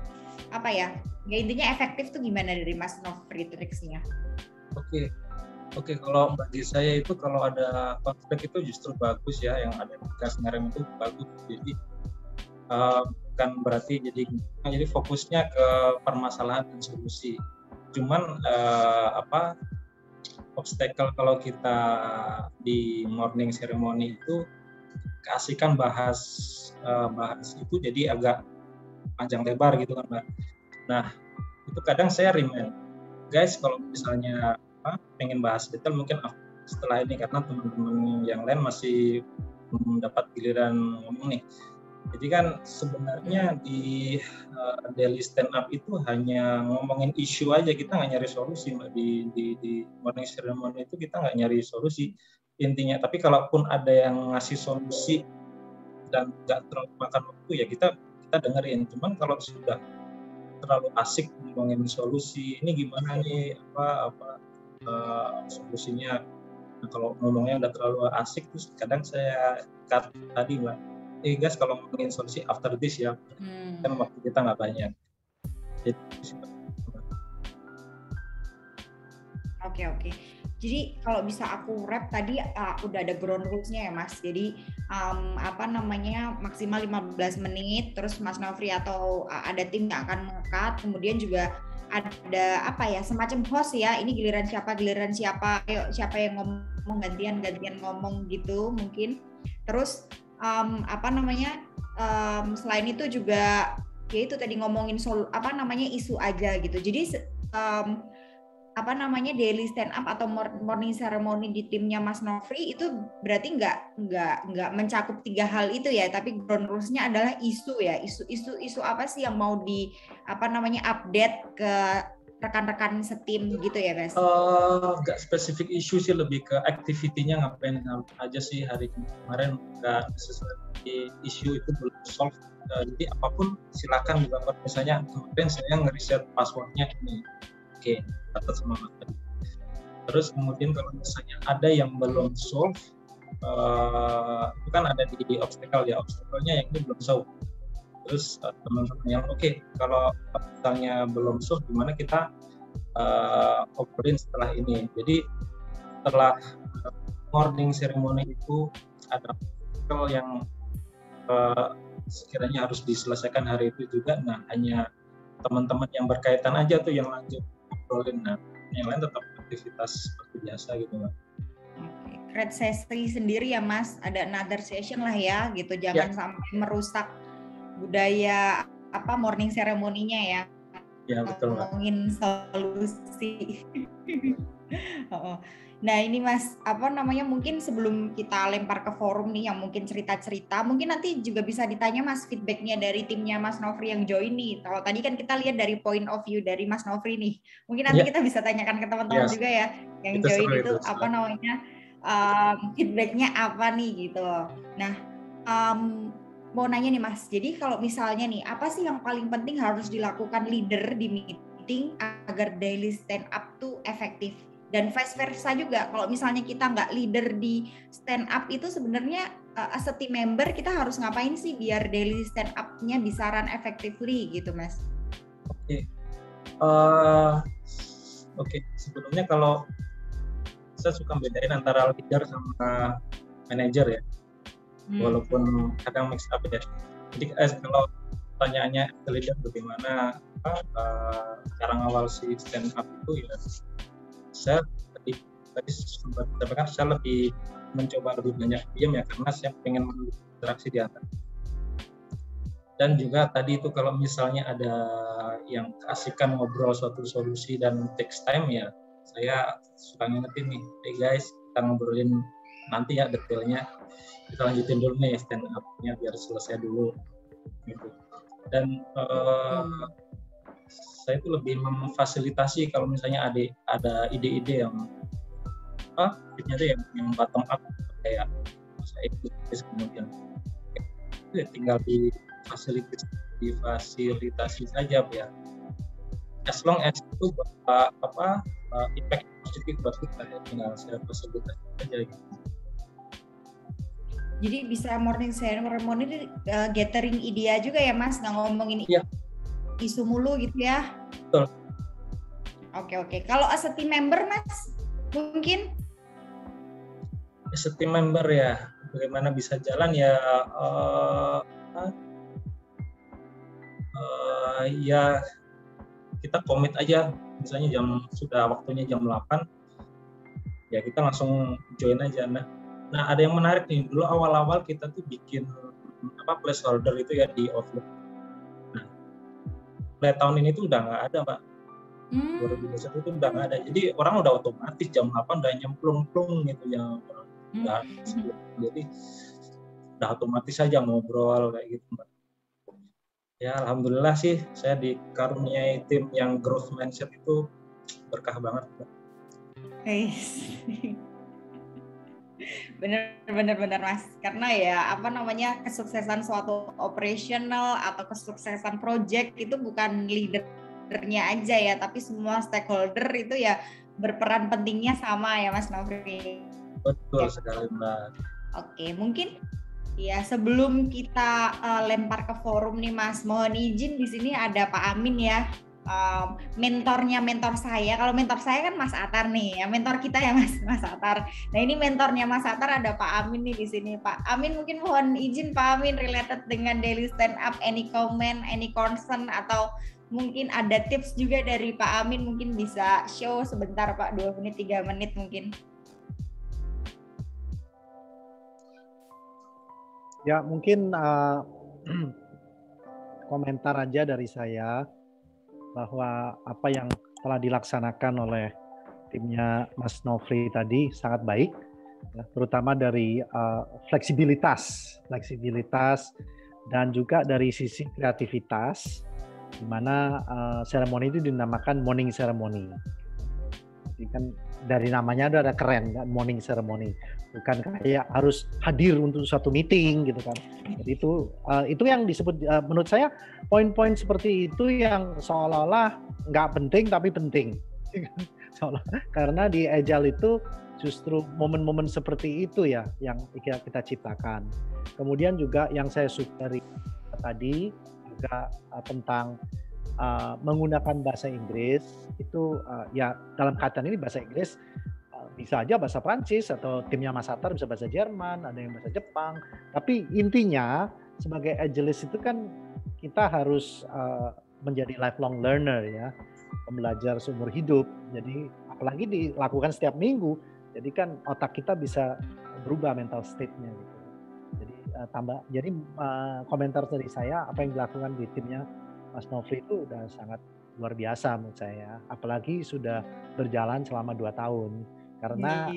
apa ya intinya efektif tuh gimana dari Mas Nofri triksnya? Oke, kalau bagi saya itu kalau ada konflik itu justru bagus ya, yang ada di gas ngerem itu bagus. Jadi bukan berarti jadi fokusnya ke permasalahan dan solusi. Cuman obstacle kalau kita di morning ceremony itu keasikan bahas itu jadi agak panjang lebar gitu kan Mbak. Nah itu kadang saya remind guys, kalau misalnya pengen bahas detail mungkin setelah ini, karena teman-teman yang lain masih belum dapat giliran ngomong nih. Jadi kan sebenarnya di daily stand up itu hanya ngomongin isu aja, kita nggak nyari solusi Mbak. Di morning ceremony itu kita nggak nyari solusi intinya. Tapi kalaupun ada yang ngasih solusi dan nggak terlalu makan waktu ya kita dengerin. Cuman kalau sudah terlalu asik ngomongin solusi, ini gimana nih solusinya. Nah, kalau ngomongnya udah terlalu asik terus kadang saya cut tadi Mbak. Guys kalau ngomongin solusi after this ya, kan waktu kita nggak banyak. Oke. Jadi kalau bisa aku wrap tadi udah ada ground rules-nya ya Mas. Jadi maksimal 15 menit, terus Mas Nofri atau ada tim yang akan meng-cut, kemudian juga ada semacam host ya, ini giliran siapa, ayo siapa yang ngomong, gantian ngomong gitu mungkin. Terus selain itu juga ya itu tadi ngomongin isu aja gitu. Jadi daily stand up atau morning ceremony di timnya Mas Nofri itu berarti nggak mencakup 3 hal itu ya, tapi ground rules-nya adalah isu ya. Isu apa sih yang mau update ke rekan-rekan setim gitu ya Mas? Nggak spesifik isu sih, lebih ke activity-nya ngapain aja sih hari kemarin. Nggak sesuai isu itu belum solve, jadi apapun silakan dilakukan. Misalnya kemarin saya ngeriset passwordnya ini, oke, dapat sama Mas. Terus kemudian kalau misalnya ada yang belum solve, itu kan ada di obstacle ya, obstacle-nya yang ini belum solve. Terus teman-teman yang kalau misalnya belum solve, gimana kita obrolin setelah ini. Jadi setelah morning ceremony itu ada obstacle yang sekiranya harus diselesaikan hari itu juga. Nah hanya teman-teman yang berkaitan aja tuh yang lanjut obrolin. Nah yang lain tetap aktivitas seperti biasa gitu Mbak. Create sesi sendiri ya Mas, ada another session lah ya gitu, jangan sampai merusak budaya morning ceremony-nya ya. Ya betul. Ngomongin solusi. Nah ini Mas, mungkin sebelum kita lempar ke forum nih yang mungkin cerita-cerita, mungkin nanti juga bisa ditanya Mas feedbacknya dari timnya Mas Nofri yang join nih. Kalau tadi kan kita lihat dari point of view dari Mas Nofri nih, mungkin nanti kita bisa tanyakan ke teman-teman juga ya yang itu join itu feedbacknya apa nih gitu. Nah mau nanya nih Mas, jadi kalau misalnya nih, apa sih yang paling penting harus dilakukan leader di meeting agar daily stand up tuh efektif? Dan vice versa juga, kalau misalnya kita nggak leader di stand up itu sebenarnya as a team member kita harus ngapain sih biar daily stand up-nya bisa run effectively gitu Mas? Oke. Sebelumnya kalau saya suka bedain antara leader sama manager ya. Walaupun kadang mix up ya. Jadi kalau pertanyaannya leader bagaimana cara ngawal si stand up itu ya, saya tadi tadi sempat sampaikan, saya lebih mencoba lebih banyak diam ya, karena saya pengen berinteraksi di atas. Dan juga tadi itu kalau misalnya ada yang keasikan ngobrol suatu solusi dan takes time ya, saya suka ngingetin nih, hey guys, kita ngobrolin nanti ya detailnya, kita lanjutin dulu nih stand up-nya biar selesai dulu gitu. Dan saya itu lebih memfasilitasi kalau misalnya ada ide-ide yang ternyata yang bottom up kayak saya kemudian itu ya tinggal difasilitasi saja ya, as long as itu impact positif buat kita ya, tinggal saya fasilitasi saja gitu. Jadi bisa morning ceremony gathering ide juga ya Mas, nggak ngomongin isu mulu gitu ya. Betul. Oke. Kalau as a team member Mas, mungkin? As a team member ya, bagaimana bisa jalan ya, ya kita komit aja, misalnya waktunya jam 8, ya kita langsung join aja. Nah ada yang menarik nih, dulu awal-awal kita tuh bikin placeholder itu ya di Outlook. Nah mulai tahun ini tuh udah nggak ada Pak, 2021 itu udah nggak ada, jadi orang udah otomatis jam 8 udah nyemplung gitu ya, jadi udah otomatis aja ngobrol kayak gitu Mbak. Ya alhamdulillah sih saya dikaruniai tim yang growth mindset itu berkah banget. Bener Mas, karena ya kesuksesan suatu operational atau kesuksesan project itu bukan leadernya aja ya, tapi semua stakeholder itu ya berperan pentingnya sama ya Mas Nofri. Betul sekali Mbak. Oke, mungkin ya sebelum kita lempar ke forum nih Mas, mohon izin di sini ada Pak Amin ya, mentor saya. Kalau mentor saya kan Mas Atar nih, ya mentor kita ya Mas Atar. Nah ini mentornya Mas Atar ada Pak Amin nih di sini. Pak Amin, mungkin mohon izin Pak Amin related dengan daily stand up, any comment, any concern, atau mungkin ada tips juga dari Pak Amin, mungkin bisa show sebentar Pak, 2 menit 3 menit mungkin. Ya mungkin komentar aja dari saya bahwa apa yang telah dilaksanakan oleh timnya Mas Nofri tadi sangat baik, ya, terutama dari fleksibilitas dan juga dari sisi kreativitas, di mana seremoni itu dinamakan morning ceremony. Jadi kan dari namanya ada keren kan, morning ceremony, bukan kayak harus hadir untuk suatu meeting gitu kan. Jadi itu yang disebut menurut saya poin-poin seperti itu yang seolah-olah nggak penting tapi penting. Karena di Agile itu justru momen-momen seperti itu ya yang kita ciptakan. Kemudian juga yang saya suka dari tadi juga tentang menggunakan bahasa Inggris itu ya dalam kaitan ini bahasa Inggris bisa aja bahasa Prancis, atau timnya Mas Atar bisa bahasa Jerman, ada yang bahasa Jepang. Tapi intinya sebagai Agilist itu kan kita harus menjadi lifelong learner ya, pembelajar seumur hidup. Jadi apalagi dilakukan setiap minggu, jadi kan otak kita bisa berubah mental state-nya gitu. Jadi komentar dari saya, apa yang dilakukan di timnya Mas Nofri itu udah sangat luar biasa menurut saya, apalagi sudah berjalan selama 2 tahun. Karena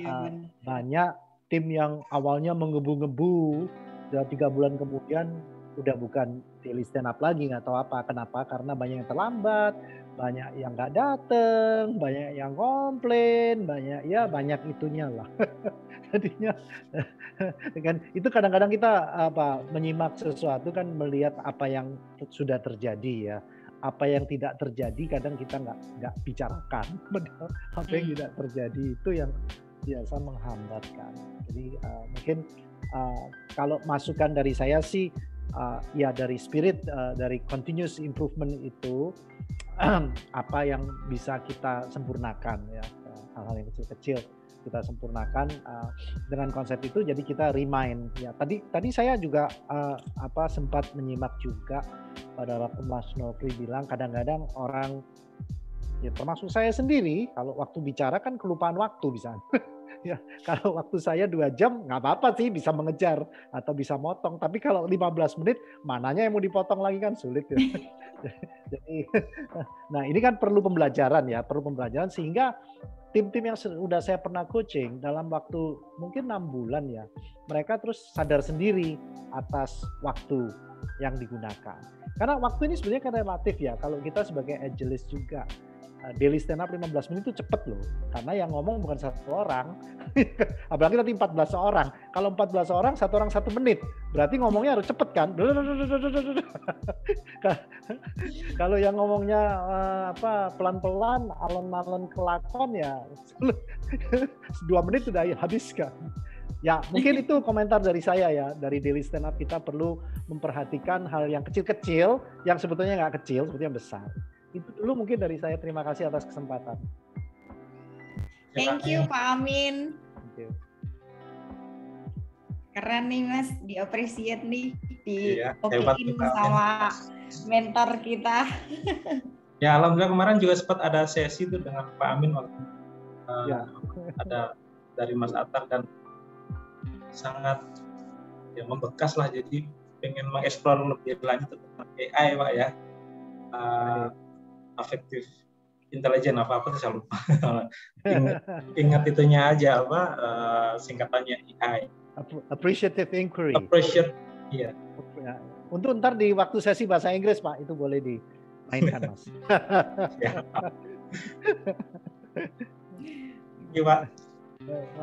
banyak tim yang awalnya menggebu-gebu, udah 3 bulan kemudian udah bukan daily stand up lagi, nggak tahu apa. Kenapa? Karena banyak yang terlambat, banyak yang nggak dateng, banyak yang komplain, banyak itunya lah. Jadinya kan itu kadang-kadang kita menyimak sesuatu kan melihat apa yang sudah terjadi ya, apa yang tidak terjadi kadang kita nggak bicarakan. Apa yang tidak terjadi itu yang biasa menghambatkan. Jadi mungkin kalau masukan dari saya sih ya dari spirit dari continuous improvement itu apa yang bisa kita sempurnakan ya, hal-hal yang kecil-kecil kita sempurnakan dengan konsep itu. Jadi kita remind ya, tadi saya juga sempat menyimak juga pada waktu Mas Nofri bilang kadang-kadang orang Ya, termasuk saya sendiri, kalau waktu bicara kan kelupaan waktu bisa. Ya, kalau waktu saya 2 jam nggak apa-apa sih, bisa mengejar atau bisa motong. Tapi kalau 15 menit, mananya yang mau dipotong lagi kan sulit ya. Jadi, nah ini kan perlu pembelajaran ya, perlu pembelajaran sehingga tim-tim yang sudah saya pernah coaching dalam waktu mungkin 6 bulan ya, mereka terus sadar sendiri atas waktu yang digunakan. Karena waktu ini sebenarnya kan relatif ya, kalau kita sebagai agilist juga, daily stand up 15 menit itu cepet loh, karena yang ngomong bukan satu orang, apalagi nanti 14 orang. Kalau 14 orang, satu orang 1 menit, berarti ngomongnya harus cepet kan. Kalau yang ngomongnya pelan-pelan, alon-alon kelakon ya 2 menit sudah habis kan. Ya mungkin itu komentar dari saya ya, dari daily stand up kita perlu memperhatikan hal yang kecil-kecil, yang sebetulnya nggak kecil, sebetulnya besar. Itu dulu mungkin dari saya, terima kasih atas kesempatan. Thank you Pak Amin. Thank you. Keren nih Mas, di-appreciate nih, hebat di-okein sama mentor kita. Ya alhamdulillah kemarin juga sempat ada sesi tuh dengan Pak Amin waktu ada dari Mas Atar dan sangat ya membekas lah, jadi pengen mengeksplor lebih lanjut tentang AI Pak ya. Affective intelligence apa saya lupa. ingat itunya aja singkatannya AI. Appreciative inquiry. Appreciate, iya. Untuk ntar di waktu sesi bahasa Inggris Pak, itu boleh dimainkan Mas. Iya Pak.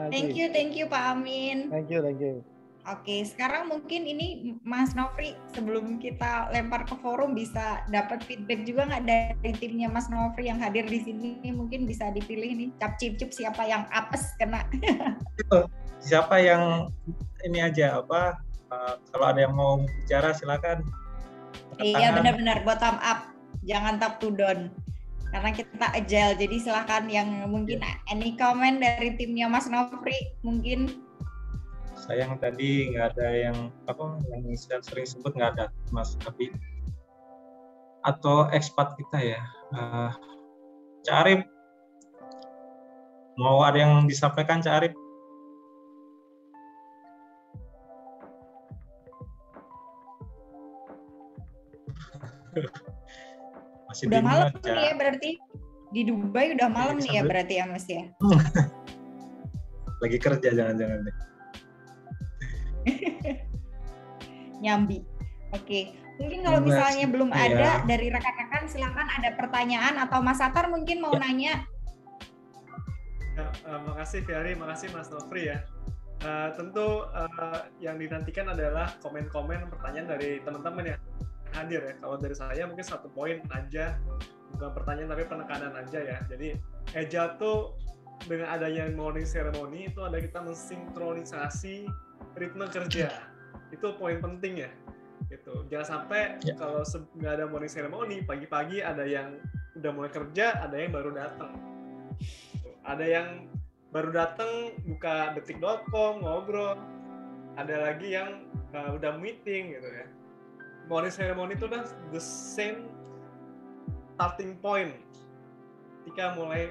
Thank you Pak Amin. Thank you. Oke, sekarang mungkin ini Mas Nofri, sebelum kita lempar ke forum, bisa dapat feedback juga nggak dari timnya Mas Nofri yang hadir di sini? Mungkin bisa dipilih nih, cap-cip siapa yang apes kena. Siapa yang ini aja kalau ada yang mau bicara silakan. Iya benar-benar bottom up, jangan top to down. Karena kita agile, jadi silakan yang mungkin any comment dari timnya Mas Nofri mungkin. Sayang tadi nggak ada yang saya sering sebut nggak ada Mas Abi atau ekspat kita ya. Cak Arif, mau ada yang disampaikan Cak Arif? Masih udah malam nih ya berarti di Dubai udah malam nih ya berarti ya Mas ya. Lagi kerja jangan-jangan deh. Nyambi. Oke. Mungkin kalau misalnya belum ada dari rekan-rekan, silakan ada pertanyaan atau Mas Atar mungkin mau nanya. Makasih Fiari, makasih Mas Nofri ya. Tentu yang dinantikan adalah komen-komen pertanyaan dari teman-teman yang hadir ya. Kalau dari saya mungkin 1 poin aja, bukan pertanyaan tapi penekanan aja ya. Jadi Agile tuh dengan adanya morning ceremony itu ada kita mensinkronisasi ritme kerja. Itu poin penting ya. Gitu. Jangan sampai kalau nggak ada morning ceremony, pagi-pagi ada yang udah mulai kerja, ada yang baru datang. Ada yang baru datang buka detik.com ngobrol, ada lagi yang udah meeting gitu ya. Morning ceremony itu udah the same starting point ketika mulai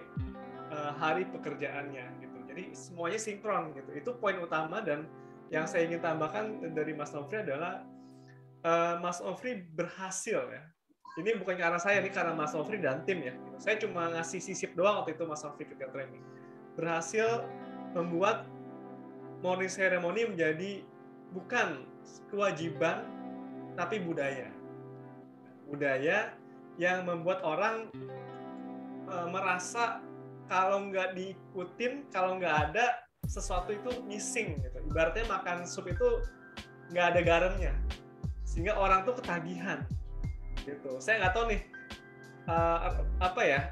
hari pekerjaannya gitu. Jadi semuanya sinkron gitu. Itu poin utama. Dan yang saya ingin tambahkan dari Mas Nofri adalah Mas Nofri berhasil ya. Ini bukan karena saya, ini karena Mas Nofri dan tim ya. Saya cuma ngasih sisip doang waktu itu Mas Nofri ketika training. Berhasil membuat morning ceremony menjadi bukan kewajiban tapi budaya. Budaya yang membuat orang merasa kalau nggak diikutin, kalau nggak ada sesuatu itu missing gitu. Ibaratnya makan sup itu nggak ada garamnya, sehingga orang tuh ketagihan gitu. Saya nggak tahu nih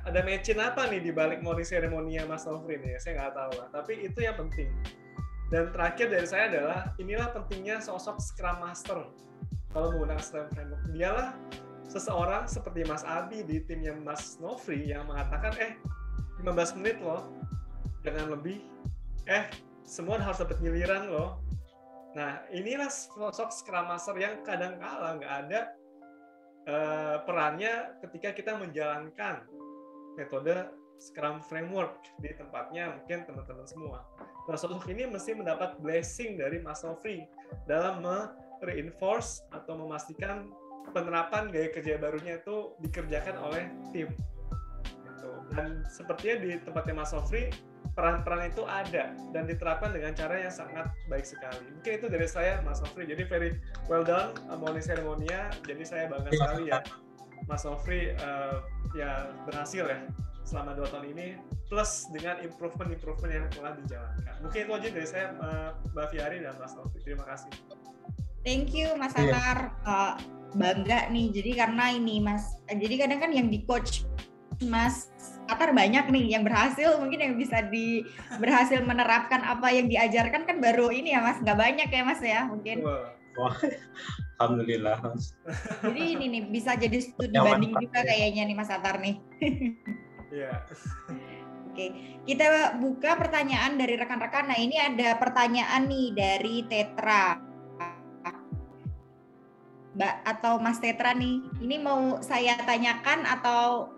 ada mecin apa nih di balik morning ceremony-nya Mas Nofri nih, saya nggak tahu lah. Tapi itu yang penting. Dan terakhir dari saya adalah inilah pentingnya sosok Scrum Master kalau menggunakan Scrum Framework. Dialah seseorang seperti Mas Abi di timnya Mas Nofri yang mengatakan 15 menit loh, jangan lebih, semua harus dapat giliran loh. Nah, inilah sosok Scrum Master yang kadang-kala nggak ada perannya ketika kita menjalankan metode Scrum Framework di tempatnya mungkin teman-teman semua. Nah, sosok ini mesti mendapat blessing dari Mas Nofri dalam reinforce atau memastikan penerapan gaya kerja barunya itu dikerjakan oleh tim. Gitu. Dan sepertinya di tempatnya Mas Nofri, peran-peran itu ada dan diterapkan dengan cara yang sangat baik sekali. Mungkin itu dari saya, Mas Nofri. Jadi very well done morning ceremony-nya. Jadi saya bangga sekali ya, Mas Nofri ya berhasil ya selama 2 tahun ini, plus dengan improvement yang telah dijalankan. Mungkin itu aja dari saya, Mbak Fiari dan Mas Nofri. Terima kasih. Thank you Mas Atar. Bangga nih, jadi karena ini Mas, jadi kadang kan yang di coach Mas Atar banyak nih yang berhasil, mungkin yang bisa berhasil menerapkan apa yang diajarkan kan baru ini ya Mas, nggak banyak ya Mas ya mungkin. Wah, alhamdulillah Mas. Jadi ini nih bisa jadi studi banding juga kayaknya nih Mas Atar nih. Iya. Oke, kita buka pertanyaan dari rekan-rekan. Nah ini ada pertanyaan nih dari Tetra. Mbak atau Mas Tetra nih, ini mau saya tanyakan atau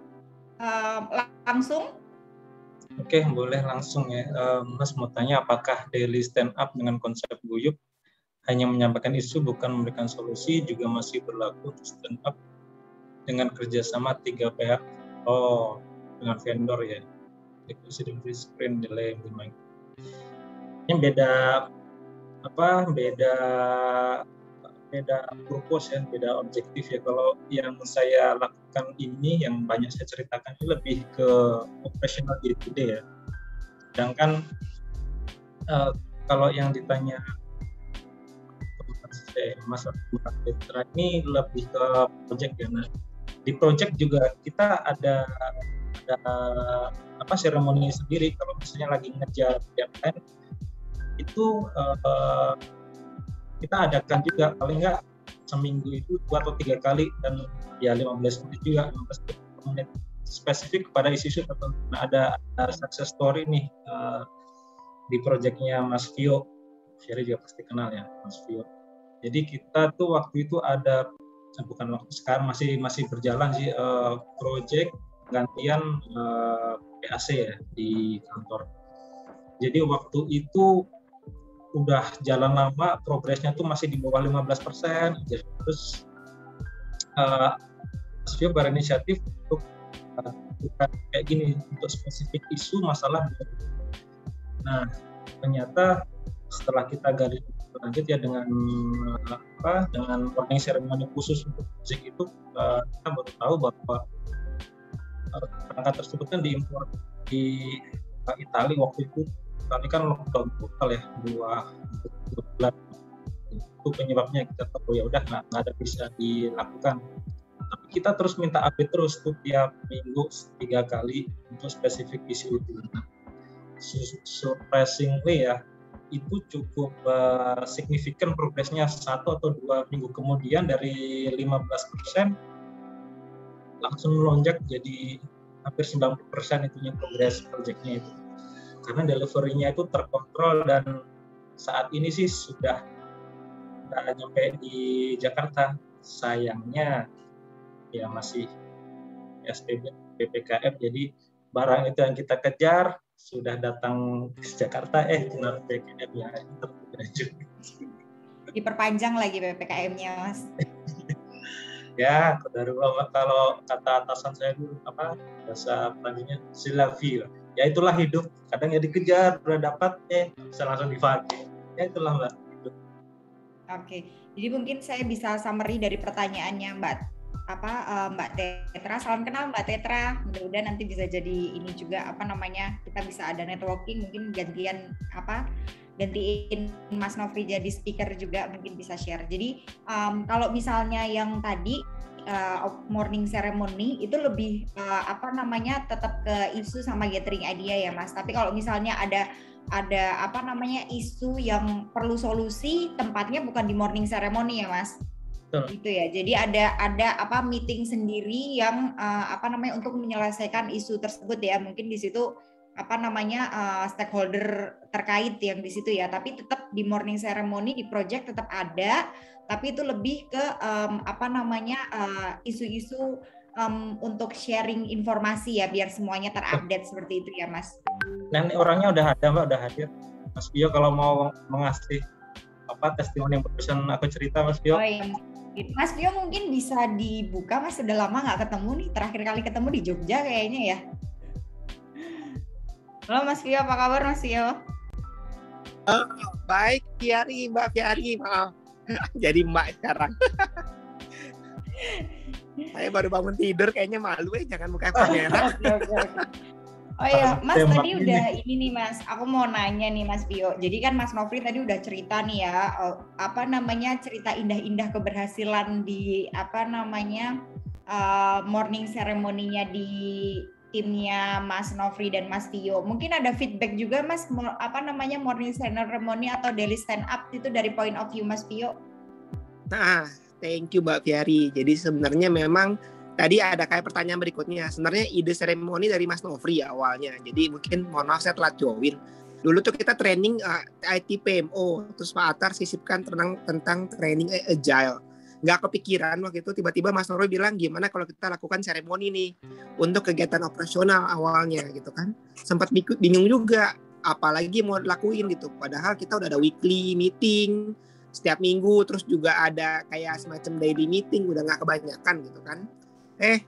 langsung? Oke, boleh langsung ya. Mas mau tanya, apakah daily stand up dengan konsep guyup hanya menyampaikan isu bukan memberikan solusi, juga masih berlaku untuk stand up dengan kerjasama 3 pihak? Oh, dengan vendor ya. Requisition free screen delay implement. Ini beda purpose ya, beda objektif ya. Kalau yang saya lakukan ini, yang banyak saya ceritakan ini lebih ke operational day-to-day ya. Sedangkan kalau yang ditanya Mas Petra ini lebih ke project ya. Nah, di project juga kita ada seremoni sendiri. Kalau misalnya lagi ngejar deadline itu kita adakan juga paling nggak seminggu itu 2 atau 3 kali, dan ya 15 menit juga, 15 menit spesifik kepada isu-isu tertentu. Nah, ada success story nih di proyeknya Mas Vio, Sherry juga pasti kenal ya Mas Vio. Jadi kita tuh waktu itu ada, bukan waktu sekarang, masih berjalan sih proyek gantian PAC ya di kantor. Jadi waktu itu udah jalan lama, progresnya tuh masih di bawah 15%. Terus Mas Vio berinisiatif untuk bukan kayak gini, untuk spesifik isu masalah. Nah, ternyata setelah kita gali lanjut ya dengan warning ceremony khusus untuk musik itu, kita baru tahu bahwa perangkat tersebut kan diimpor di Italia waktu itu. Kami kan lockdown total ya 2 bulan. Itu penyebabnya kita tahu ya udah nggak ada bisa dilakukan. Tapi kita terus minta update terus tuh tiap minggu 3 kali untuk spesifik isu itu. Surprisingly ya, itu cukup signifikan progresnya. 1 atau 2 minggu kemudian dari 15% langsung melonjak jadi hampir 90% itunya progres proyeknya itu. Karena delivery-nya itu terkontrol, dan saat ini sih sudah nyampe di Jakarta. Sayangnya ya masih PSBB, PPKM, jadi barang itu yang kita kejar sudah datang ke Jakarta, kena PPKM ya, itu diperpanjang lagi PPKM-nya Mas. Ya, kalau kata atasan saya dulu, bahasa Perancisnya silavi lah. Ya itulah hidup, kadang ya dikejar, udah dapat bisa langsung dipakai. Ya itulah Mbak. Oke, jadi mungkin saya bisa summary dari pertanyaannya Mbak Tetra. Salam kenal Mbak Tetra. Mudah-mudahan nanti bisa jadi ini juga kita bisa ada networking, mungkin gantiin Mas Nofri jadi speaker juga, mungkin bisa share. Jadi kalau misalnya yang tadi morning ceremony itu lebih tetap ke isu sama gathering idea ya Mas. Tapi kalau misalnya ada isu yang perlu solusi, tempatnya bukan di morning ceremony ya Mas. Gitu ya. Jadi ada meeting sendiri yang untuk menyelesaikan isu tersebut ya. Mungkin di situ stakeholder terkait yang di situ ya. Tapi tetap di morning ceremony di project tetap ada, tapi itu lebih ke isu-isu untuk sharing informasi ya biar semuanya terupdate seperti itu ya Mas. Dan orangnya udah ada Mbak, udah hadir. Mas Pio kalau mau mengasih testimoni yang barusan aku cerita Mas Pio. Oh iya. Mas Pio mungkin bisa dibuka, Mas, sudah lama nggak ketemu nih, terakhir kali ketemu di Jogja kayaknya ya. Halo Mas Pio, apa kabar Mas Pio? Baik, Mbak Fiari, maaf. Jadi Mbak sekarang. Saya baru bangun tidur, kayaknya malu jangan buka kamera. Okay. Oh iya, Mas tadi udah ini nih Mas, aku mau nanya nih Mas Pio. Jadi kan Mas Nofri tadi udah cerita nih ya, cerita indah-indah keberhasilan di morning ceremony-nya di timnya Mas Nofri dan Mas Pio. Mungkin ada feedback juga Mas, morning ceremony atau daily stand up itu dari point of view Mas Pio? Nah, thank you Mbak Fiari. Jadi sebenarnya memang tadi ada kayak pertanyaan berikutnya. Sebenarnya ide seremoni dari Mas Nofri ya awalnya. Jadi mungkin mohon maaf saya telat join. Dulu tuh kita training IT PMO, terus Pak Atar sisipkan tentang training agile. Nggak kepikiran waktu itu, tiba-tiba Mas Nofri bilang gimana kalau kita lakukan seremoni nih untuk kegiatan operasional awalnya gitu kan. Sempat bingung juga apalagi mau lakuin gitu. Padahal kita udah ada weekly meeting setiap minggu, terus juga ada kayak semacam daily meeting, udah nggak kebanyakan gitu kan.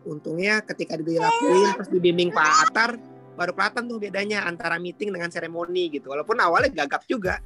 Untungnya ketika dilakuin terus dibimbing Pak Atar, baru kelihatan tuh bedanya antara meeting dengan seremoni gitu. Walaupun awalnya gagap juga,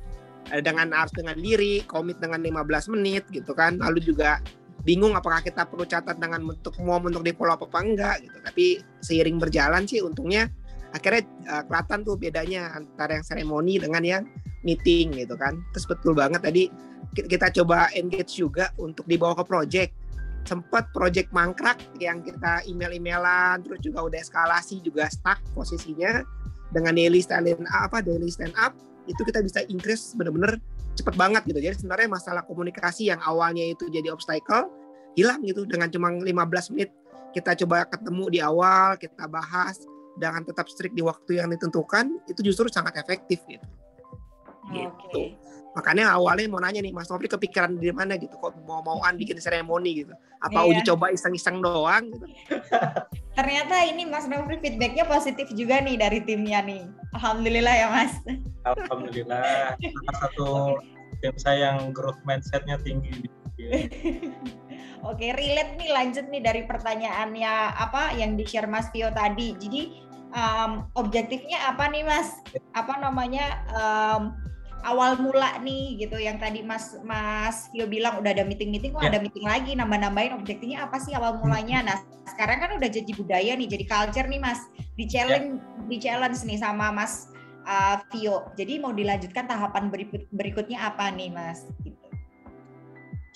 harus dengan diri, komit dengan 15 menit gitu kan. Lalu juga bingung apakah kita perlu catat dengan untuk di follow up apa enggak gitu. Tapi seiring berjalan sih untungnya akhirnya kelihatan tuh bedanya antara yang seremoni dengan yang meeting gitu kan. Terus betul banget tadi kita coba engage juga untuk dibawa ke project. Sempat project mangkrak yang kita email-emailan, terus juga udah eskalasi juga stuck posisinya. Dengan daily stand up itu kita bisa increase bener-bener cepet banget gitu. Jadi sebenarnya masalah komunikasi yang awalnya itu jadi obstacle hilang gitu dengan cuma 15 menit kita coba ketemu di awal, kita bahas dengan tetap strict di waktu yang ditentukan, itu justru sangat efektif gitu. Gitu. Makanya awalnya mau nanya nih Mas Nofri kepikiran di mana gitu, kok mau-mauan bikin seremoni gitu, apa uji coba iseng-iseng doang gitu. Ternyata ini Mas Nofri feedbacknya positif juga nih dari timnya nih, alhamdulillah ya Mas. Alhamdulillah, salah satu tim saya yang growth mindset-nya tinggi. Oke, relate nih, lanjut nih dari pertanyaannya yang di-share Mas Pio tadi. Jadi objektifnya apa nih Mas? Awal mula nih gitu yang tadi Mas Pio bilang udah ada meeting kok ada meeting lagi, nambah-nambahin objektifnya apa sih awal mulanya. Nah sekarang kan udah jadi budaya nih, jadi culture nih Mas, di challenge nih sama Mas Pio. Jadi mau dilanjutkan tahapan berikutnya apa nih Mas gitu.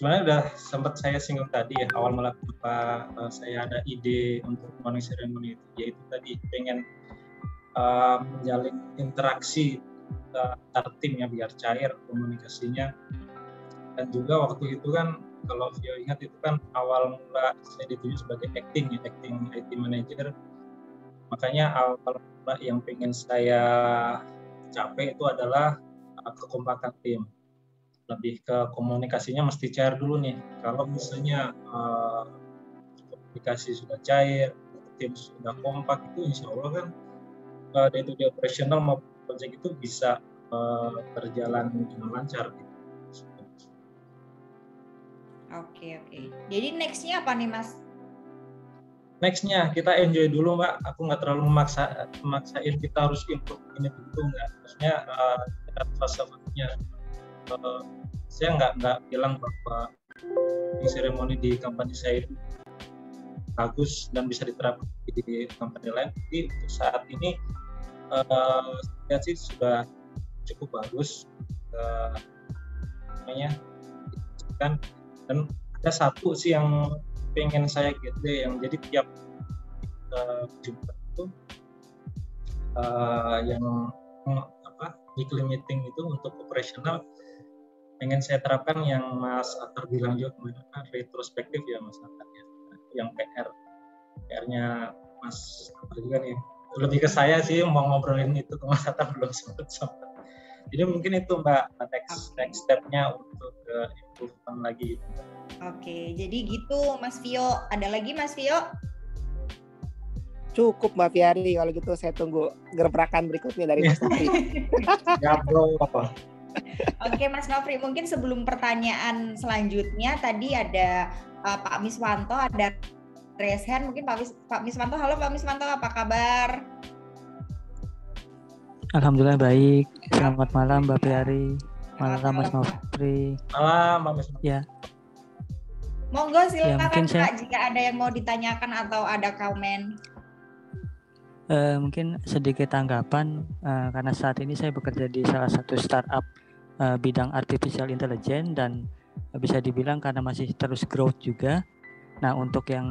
Sebenarnya udah sempat saya singgung tadi ya, awal mula kenapa saya ada ide untuk morning ceremony itu, yaitu tadi pengen menjalin interaksi antar tim ya biar cair komunikasinya. Dan juga waktu itu kan kalau Vio ingat itu kan awal mula saya ditunjuk sebagai acting IT manager. Makanya awal mula yang pengen saya capai itu adalah kekompakan tim. Lebih ke komunikasinya mesti cair dulu nih. Kalau misalnya komunikasi sudah cair, tim sudah kompak, itu insya Allah kan day-to-day operational maupun project itu bisa berjalan dengan lancar. Oke. Jadi nextnya apa nih Mas? Nextnya kita enjoy dulu Mbak. Aku nggak terlalu memaksain kita harus improve ini begitu nggak. Maksudnya fase-fasenya saya nggak bilang bahwa seremoni di company saya itu bagus dan bisa diterapkan di company lain. Jadi untuk saat ini saya sih sudah cukup bagus kan. Dan ada satu sih yang pengen saya gede, yang jadi tiap jumpa itu yang weekly meeting itu untuk operasional pengen saya terapkan yang Mas Atar bilang juga retrospektif ya Mas Atar ya, yang PR-nya Mas Atar juga nih. Lebih ke saya sih mau ngobrolin itu ke Mas Atar belum sempat. Jadi mungkin itu Mbak next step-nya untuk improvement lagi. Oke, jadi gitu Mas Pio. Ada lagi Mas Pio? Cukup Mbak Fiari, kalau gitu saya tunggu gebrakan berikutnya dari Mas Nofri. Ya bro, apa? Oke Mas Nofri, mungkin sebelum pertanyaan selanjutnya tadi ada Pak Miswanto, ada raise hand. Mungkin Pak Miswanto, halo Pak Miswanto, apa kabar? Alhamdulillah baik. Selamat malam Mbak Fiari. Malam Mas Nofri. Malam Mas Nofri. Ya. Monggo silakan ya, Kak, jika ada yang mau ditanyakan atau ada komen. Mungkin sedikit tanggapan karena saat ini saya bekerja di salah satu startup bidang artificial intelligence dan bisa dibilang karena masih terus growth juga. Nah untuk yang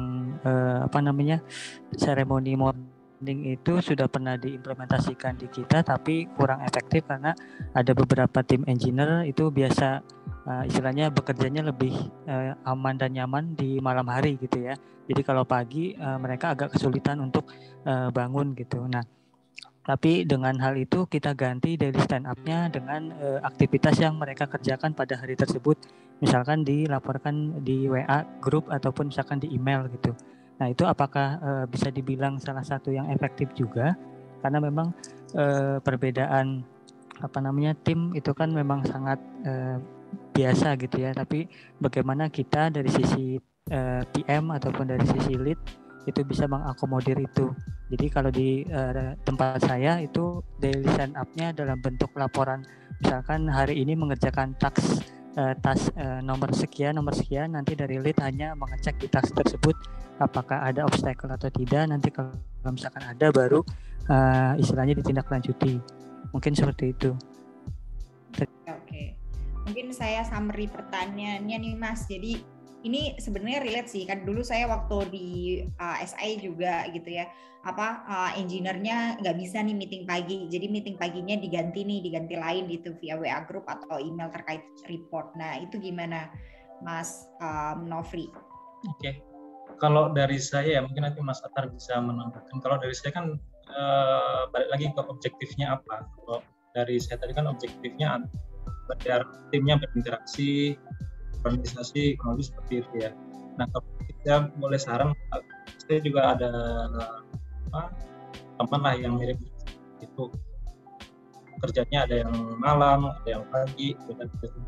seremoni morning itu sudah pernah diimplementasikan di kita tapi kurang efektif karena ada beberapa tim engineer itu biasa istilahnya bekerjanya lebih aman dan nyaman di malam hari gitu ya. Jadi kalau pagi mereka agak kesulitan untuk bangun gitu. Nah, tapi dengan hal itu kita ganti daily stand up-nya dengan aktivitas yang mereka kerjakan pada hari tersebut. Misalkan dilaporkan di WA grup ataupun misalkan di email gitu. Nah, itu apakah bisa dibilang salah satu yang efektif juga? Karena memang perbedaan tim itu kan memang sangat biasa gitu ya, tapi bagaimana kita dari sisi PM ataupun dari sisi lead itu bisa mengakomodir itu. Jadi kalau di tempat saya itu daily stand up-nya dalam bentuk laporan, misalkan hari ini mengerjakan task nomor sekian, nanti dari lead hanya mengecek di task tersebut apakah ada obstacle atau tidak, nanti kalau misalkan ada baru istilahnya ditindaklanjuti. Mungkin seperti itu. Oke. Mungkin saya summary pertanyaannya nih Mas. Jadi ini sebenarnya relate sih, kan dulu saya waktu di SI juga gitu ya, engineer-nya nggak bisa nih meeting pagi, jadi meeting paginya diganti lain gitu via WA group atau email terkait report. Nah itu gimana Mas Nofri? Oke. Kalau dari saya ya mungkin nanti Mas Atar bisa menambahkan. Kalau dari saya kan balik lagi ke objektifnya apa. Kalau dari saya tadi kan objektifnya biar timnya berinteraksi, organisasi, kurang lebih seperti itu ya. Nah, kalau kita boleh saran, saya juga ada teman lah yang mirip itu. Kerjanya ada yang malam, ada yang pagi,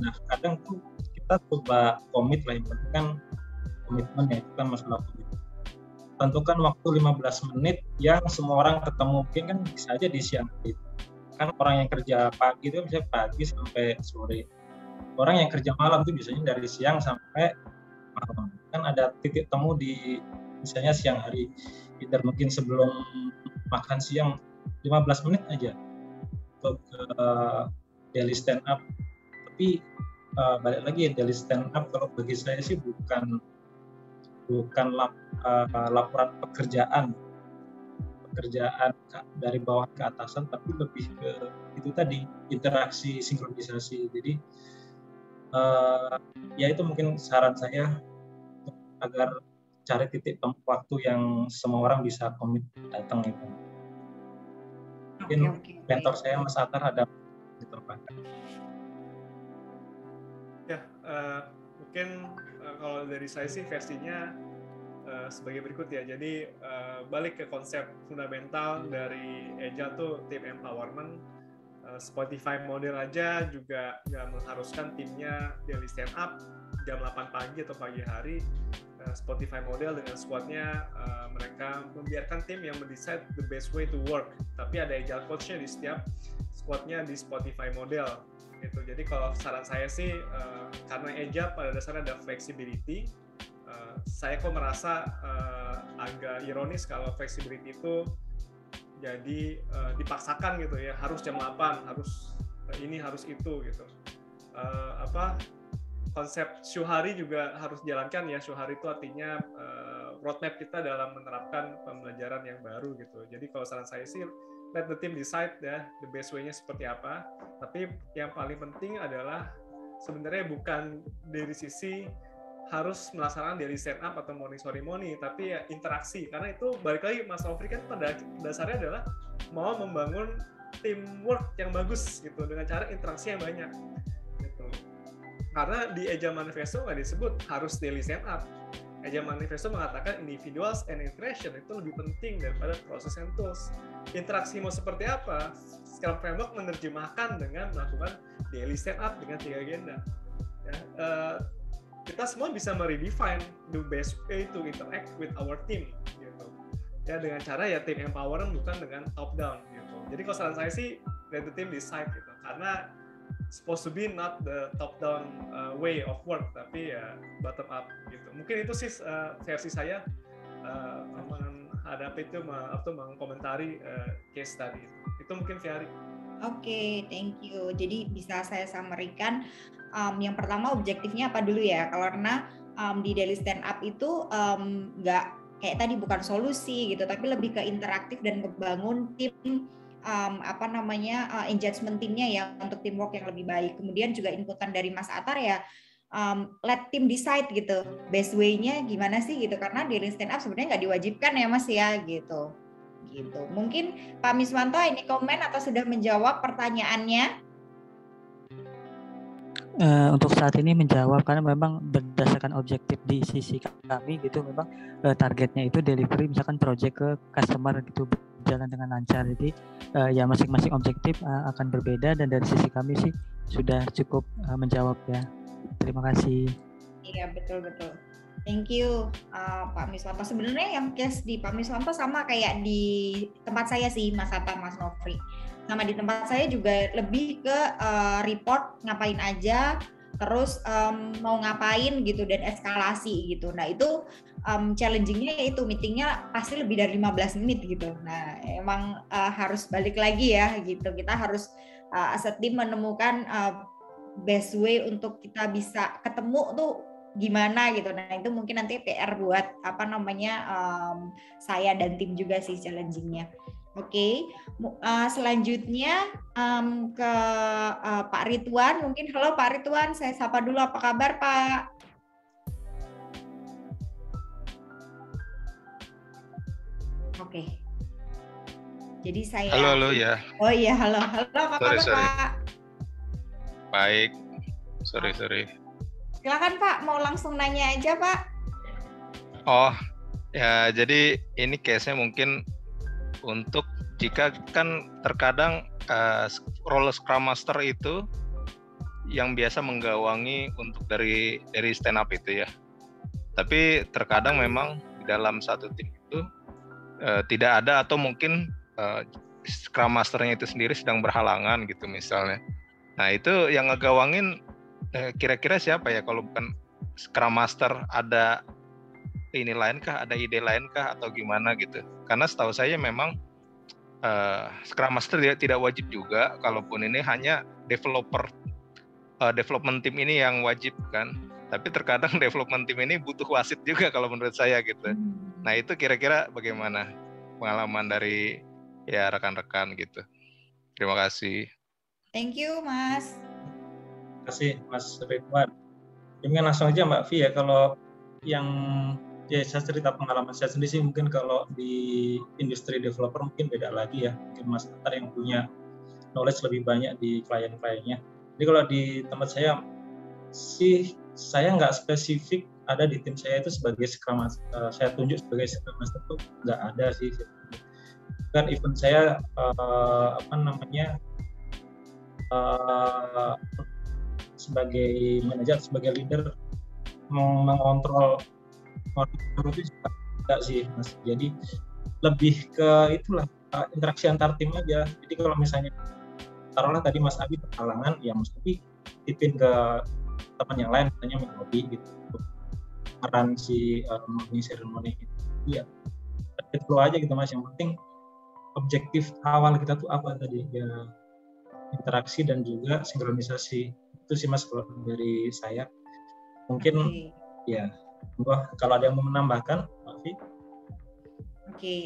nah kadang tuh kita coba komit lah, yang penting kan komitmen ya, itu kan masalah komitmen. Tentukan waktu 15 menit yang semua orang ketemu, mungkin kan bisa aja di siang hari. Kan orang yang kerja pagi itu bisa pagi sampai sore. Orang yang kerja malam itu biasanya dari siang sampai malam. Kan ada titik temu di misalnya siang hari. Either mungkin sebelum makan siang 15 menit aja untuk daily stand up. Tapi balik lagi daily stand up kalau bagi saya sih bukan laporan pekerjaan dari bawah ke atasan, tapi lebih ke itu tadi, interaksi, sinkronisasi. Jadi ya itu mungkin saran saya agar cari titik temu waktu yang semua orang bisa komit datang itu. Mungkin mentor saya Mas Atar ada ditambahkan. Ya, mungkin kalau dari saya sih versinya sebagai berikut ya. Jadi balik ke konsep fundamental dari Agile tuh team empowerment. Spotify model aja juga nggak mengharuskan timnya daily stand up jam 8 pagi atau pagi hari. Spotify model dengan squadnya mereka membiarkan tim yang mendecide the best way to work. Tapi ada Agile coach-nya di setiap squadnya di Spotify model. Gitu. Jadi kalau saran saya sih karena Agile pada dasarnya ada flexibility. Saya kok merasa agak ironis kalau flexibility itu jadi dipaksakan gitu ya, harus jam 8, harus ini, harus itu gitu. Konsep Shuhari juga harus dijalankan ya. Shuhari itu artinya roadmap kita dalam menerapkan pembelajaran yang baru gitu. Jadi kalau saran saya sih let the team decide ya the best way-nya seperti apa. Tapi yang paling penting adalah sebenarnya bukan dari sisi harus melaksanakan daily stand up atau morning ceremony, tapi ya interaksi. Karena itu balik lagi Mas Nofri kan pada dasarnya adalah mau membangun teamwork yang bagus gitu dengan cara interaksi yang banyak gitu. Karena di Agile Manifesto nggak disebut harus daily stand up. Agile Manifesto mengatakan individuals and interaction itu lebih penting daripada process and tools. Interaksi mau seperti apa? Scrum Framework menerjemahkan dengan melakukan daily stand up dengan 3 agenda. Ya, kita semua bisa meredefine the best way to interact with our team, gitu. Ya, dengan cara ya team empowerment bukan dengan top down, gitu. Jadi kalau saran saya sih let the team decide, gitu. Karena supposed to be not the top down way of work, tapi ya bottom up, gitu. Mungkin itu sih versi saya menghadapi itu atau mengkomentari case tadi. Itu mungkin Fiari. Oke, thank you. Jadi bisa saya summary-kan, yang pertama objektifnya apa dulu ya? Karena di daily stand up itu nggak kayak tadi bukan solusi gitu, tapi lebih ke interaktif dan ngebangun tim engagement timnya ya untuk teamwork yang lebih baik. Kemudian juga inputan dari Mas Atar ya, let team decide gitu, best way-nya gimana sih gitu, karena daily stand up sebenarnya nggak diwajibkan ya Mas ya gitu. Mungkin Pak Miswanto ini komen atau sudah menjawab pertanyaannya? Untuk saat ini menjawab, karena memang berdasarkan objektif di sisi kami gitu, memang targetnya itu delivery misalkan project ke customer gitu berjalan dengan lancar. Jadi ya masing-masing objektif akan berbeda, dan dari sisi kami sih sudah cukup menjawab ya. Terima kasih. Iya, betul. Thank you Pak Miswanto. Sebenarnya yang case di Pak Miswanto sama kayak di tempat saya sih Mas Atar, Mas Nofri. Sama di tempat saya juga lebih ke report ngapain aja, terus mau ngapain gitu, dan eskalasi gitu. Nah itu challenging-nya itu meetingnya pasti lebih dari 15 menit gitu. Nah emang harus balik lagi ya gitu. Kita harus as a team menemukan best way untuk kita bisa ketemu tuh gimana gitu. Nah itu mungkin nanti PR buat saya dan tim juga sih challenging-nya. Oke, selanjutnya ke Pak Ridwan. Mungkin halo Pak Ridwan, saya sapa dulu, apa kabar Pak? Oke. Jadi saya. Halo ya. Oh iya, halo apa kabar Pak? Baik. Sorry. Silakan Pak, mau langsung nanya aja Pak. Oh ya, jadi ini case-nya mungkin untuk jika kan terkadang role Scrum Master itu yang biasa menggawangi untuk dari stand up itu ya. Tapi terkadang memang di dalam satu tim itu tidak ada, atau mungkin Scrum Master-nya itu sendiri sedang berhalangan gitu misalnya. Nah itu yang ngegawangin kira-kira siapa ya kalau bukan Scrum Master? Ada ini lain kah, ada ide lain kah, atau gimana gitu? Karena setahu saya memang Scrum Master tidak wajib juga, kalaupun ini hanya development team ini yang wajib kan. Tapi terkadang development team ini butuh wasit juga kalau menurut saya gitu. Nah itu kira-kira bagaimana pengalaman dari ya rekan-rekan gitu. Terima kasih. Thank you Mas. Terima kasih Mas Ridwan. Mungkin langsung aja Mbak Vi ya, kalau yang ya saya cerita pengalaman saya sendiri sih, mungkin kalau di industri developer mungkin beda lagi ya. Mungkin Mas Atar yang punya knowledge lebih banyak di klien-kliennya. Jadi kalau di tempat saya sih, saya nggak spesifik ada di tim saya itu sebagai Scrum Master. Saya tunjuk sebagai Scrum Master itu nggak ada sih. Kan event saya sebagai manajer, sebagai leader mengontrol itu juga enggak sih Mas. Jadi lebih ke itulah interaksi antar tim aja. Jadi kalau misalnya taruhlah tadi Mas Abi berhalangan, ya Mas Abi titipin ke teman yang lain, misalnya melodi gitu, aransi seremoni gitu. Ya itu aja gitu Mas. Yang penting objektif awal kita tuh apa tadi ya, interaksi dan juga sinkronisasi. Itu sih Mas kalau dari saya. Mungkin ya kalau ada yang mau menambahkan, Mbak Vi. Oke,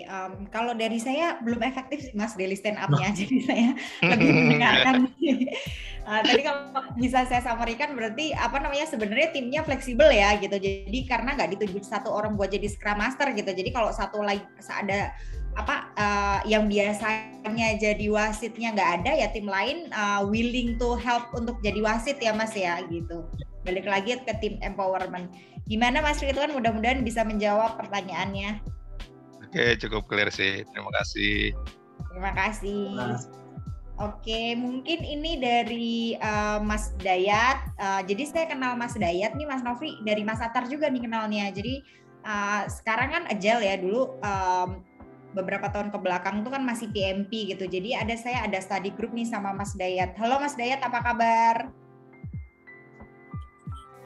kalau dari saya belum efektif sih Mas daily stand up-nya, jadi saya lebih mendengarkan. Tadi kalau bisa saya summary-kan berarti sebenarnya timnya fleksibel ya gitu. Jadi karena nggak ditunjuk satu orang buat jadi Scrum Master gitu. Jadi kalau satu lagi ada yang biasanya jadi wasitnya nggak ada, ya tim lain willing to help untuk jadi wasit ya Mas ya gitu. Balik lagi ke tim empowerment. Gimana Mas Ridwan? Mudah-mudahan bisa menjawab pertanyaannya. Oke, cukup clear sih. Terima kasih. Terima kasih. Oke, mungkin ini dari Mas Dayat. Jadi saya kenal Mas Dayat nih, Mas Nofri, dari Mas Atar juga nih kenalnya. Jadi sekarang kan agile ya, dulu beberapa tahun ke belakang tuh kan masih PMP gitu. Jadi saya ada study group nih sama Mas Dayat. Halo Mas Dayat, apa kabar?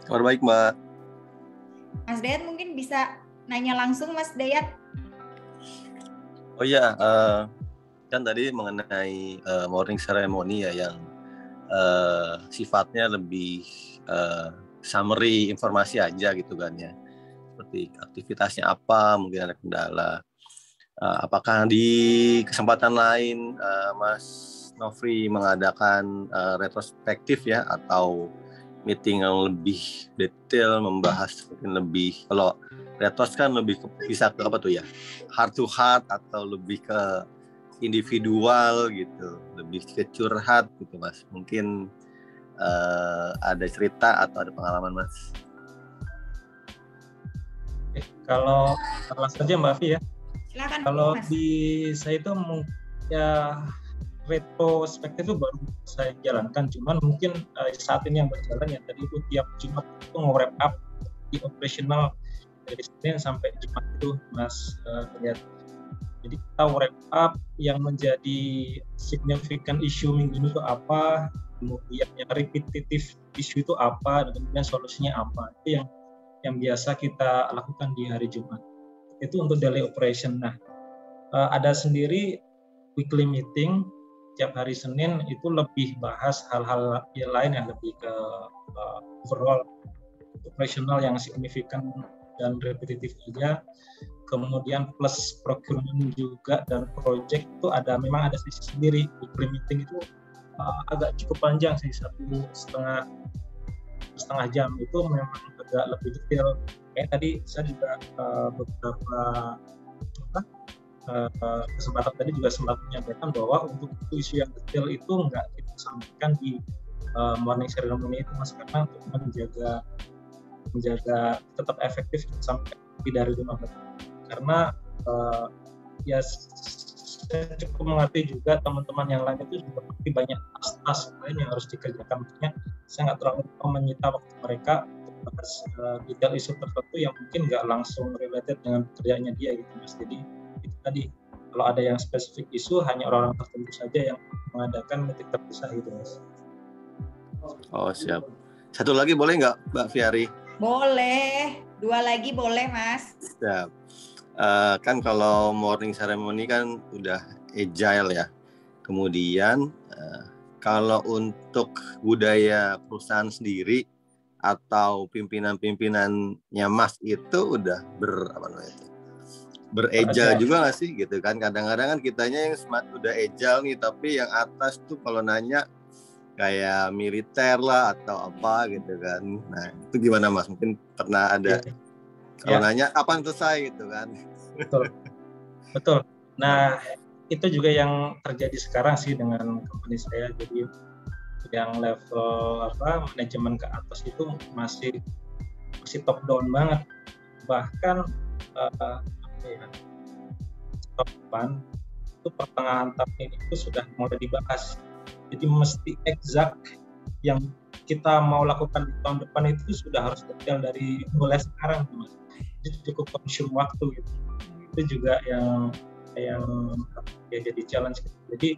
Kabar baik, Mbak. Mas Dayat mungkin bisa nanya langsung, Mas Dayat. Oh iya, kan tadi mengenai morning ceremony ya yang sifatnya lebih summary informasi aja gitu kan ya. Seperti aktivitasnya apa, mungkin ada kendala. Apakah di kesempatan lain Mas Nofri mengadakan retrospektif ya atau meeting yang lebih detail membahas mungkin lebih, kalau retros kan lebih bisa ke apa tuh ya, heart to heart atau lebih ke individual gitu, lebih ke curhat gitu Mas. Mungkin ada cerita atau ada pengalaman Mas? Kalau saja Mbak Fi ya. Silakan. Kalau Mas. di saya itu ya retrospektif itu baru saya jalankan, cuman mungkin saat ini yang berjalan ya tadi itu tiap Jumat itu nge-wrap up di operasional dari Senin sampai Jumat itu Mas lihat. Jadi kita wrap up yang menjadi significant issue minggu ini itu apa, kemudian yang repetitive issue itu apa, dan kemudian solusinya apa. Itu yang biasa kita lakukan di hari Jumat. Itu untuk daily operation. Nah, ada sendiri weekly meeting tiap hari Senin itu lebih bahas hal-hal yang lain yang lebih ke overall operational yang signifikan dan repetitif aja. Kemudian plus procurement juga dan project itu memang ada sesi sendiri. Weekly meeting itu agak cukup panjang sih, 1,5 jam, itu memang agak lebih detail. Kayak tadi saya juga beberapa kesempatan tadi juga sempat menyampaikan bahwa untuk isu yang detail itu nggak kita sampaikan di morning ceremony itu Mas, karena untuk menjaga tetap efektif sampai tidak dari rumah. Karena ya saya cukup mengerti juga teman-teman yang lain itu juga banyak tas-tas lain yang harus dikerjakan. Maksudnya saya nggak terlalu menyita waktu mereka untuk bahas detail isu tertentu yang mungkin nggak langsung related dengan pekerjaannya dia gitu Mas. Jadi itu tadi, kalau ada yang spesifik isu hanya orang-orang tertentu saja yang mengadakan meeting terpisah gitu Mas. Oh siap. Satu lagi boleh nggak Mbak Fiari? Boleh, 2 lagi boleh Mas. Siap. Kan kalau morning ceremony kan udah agile ya. Kemudian kalau untuk budaya perusahaan sendiri atau pimpinan-pimpinannya Mas itu udah beragile juga nggak sih gitu kan? Kadang-kadang kan kitanya yang smart udah agile nih, tapi yang atas tuh kalau nanya kayak militer lah atau apa gitu kan. Nah itu gimana Mas? Mungkin pernah ada kalau nanya kapan selesai gitu kan. Betul. Nah itu juga yang terjadi sekarang sih dengan company saya. Jadi yang level manajemen ke atas itu masih top down banget. Bahkan top depan itu pertengahan tahun ini itu sudah mulai dibahas. Jadi mesti exact yang kita mau lakukan di tahun depan itu sudah harus detail dari mulai sekarang, Mas. Itu cukup consume waktu gitu. Itu juga yang jadi challenge. Jadi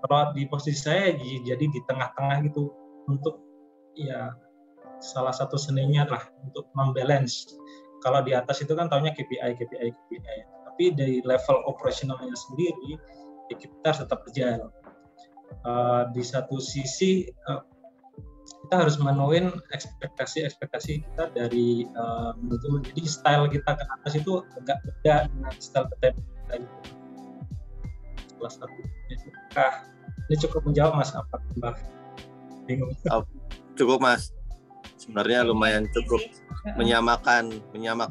kalau di posisi saya jadi di tengah-tengah gitu, untuk ya salah satu seninya lah untuk membalance. Kalau di atas itu kan tahunya KPI. Tapi dari level operasionalnya sendiri ya kita harus tetap agile. Di satu sisi kita harus menuhin ekspektasi kita dari manajemen. Jadi style kita ke atas itu agak beda dengan style kita. Salah satunya. Ini cukup menjawab Mas, apa Mbak? Bingung. Cukup Mas. Sebenarnya lumayan cukup menyamakan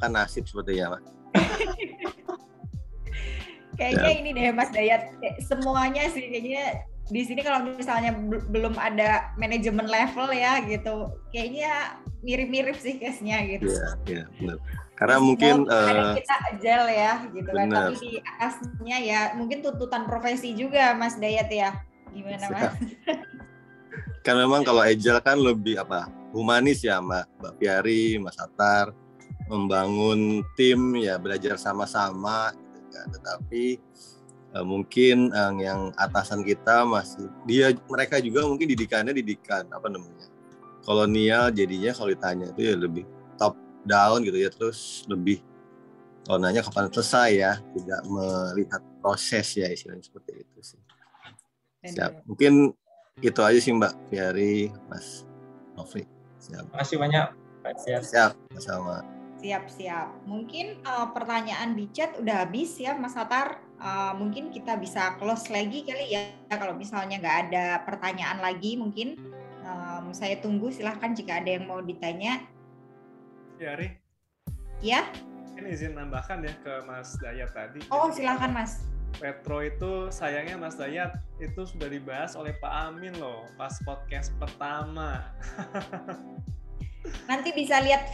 nasib sepertinya Mas. Kayaknya ini deh Mas Dayat, semuanya sih kayaknya di sini kalau misalnya belum ada manajemen level ya gitu, kayaknya mirip-mirip sih case-nya gitu. Iya, benar. Karena mungkin kadang kita agile ya gitu kan, benar. tapi di atasnya ya mungkin tuntutan profesi juga Mas Dayat ya. Gimana Mas? Kan memang kalau agile kan lebih humanis ya Mbak Fiari, Mas Atar, membangun tim ya, belajar sama-sama gitu kan. Tetapi mungkin yang atasan kita mereka juga mungkin didikan kolonial, jadinya kalau ditanya itu ya lebih top down gitu ya, terus lebih kalau nanya kapan selesai ya, tidak melihat proses ya, istilahnya seperti itu sih. Siap. Mungkin itu aja sih Mbak Fiari, Mas Nofri. Siap. Terima kasih banyak Pak Fiari. Siap, sama. Siap. Mungkin pertanyaan di chat udah habis ya Mas Atar. Mungkin kita bisa close lagi kali ya. Kalau misalnya nggak ada pertanyaan lagi, mungkin saya tunggu. Silahkan jika ada yang mau ditanya. Ya, Ri. Ya. Ini izin nambahkan ya ke Mas Dayat tadi. Oh, silahkan Mas. Retro itu sayangnya Mas Dayat itu sudah dibahas oleh Pak Amin loh pas podcast pertama. Nanti bisa lihat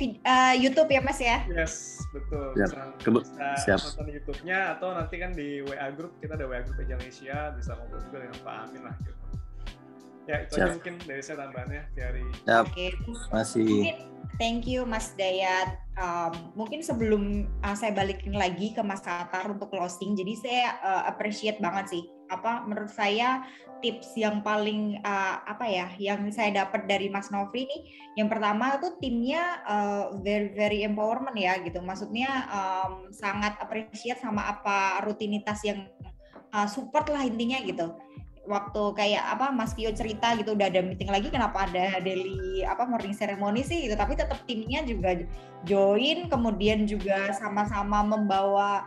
YouTube ya Mas ya? Yes, betul. Siap. Bisa nonton YouTube-nya atau nanti kan di WA Group, kita ada WA Group Indonesia, bisa ngobrol juga dengan Pak Amin lah gitu. Ya, itu aja mungkin dari saya tambahannya dari. Oke. Masih. Thank you Mas Dayat. Mungkin sebelum saya balikin lagi ke Mas Atar untuk closing, jadi saya appreciate banget sih. Menurut saya tips yang paling yang saya dapat dari Mas Nofri nih, yang pertama tuh timnya very empowerment ya gitu. Maksudnya sangat appreciate sama rutinitas yang support lah intinya gitu. Waktu kayak Mas Kio cerita gitu, udah ada meeting lagi, kenapa ada daily morning ceremony sih gitu, tapi tetap timnya juga join, kemudian juga sama-sama membawa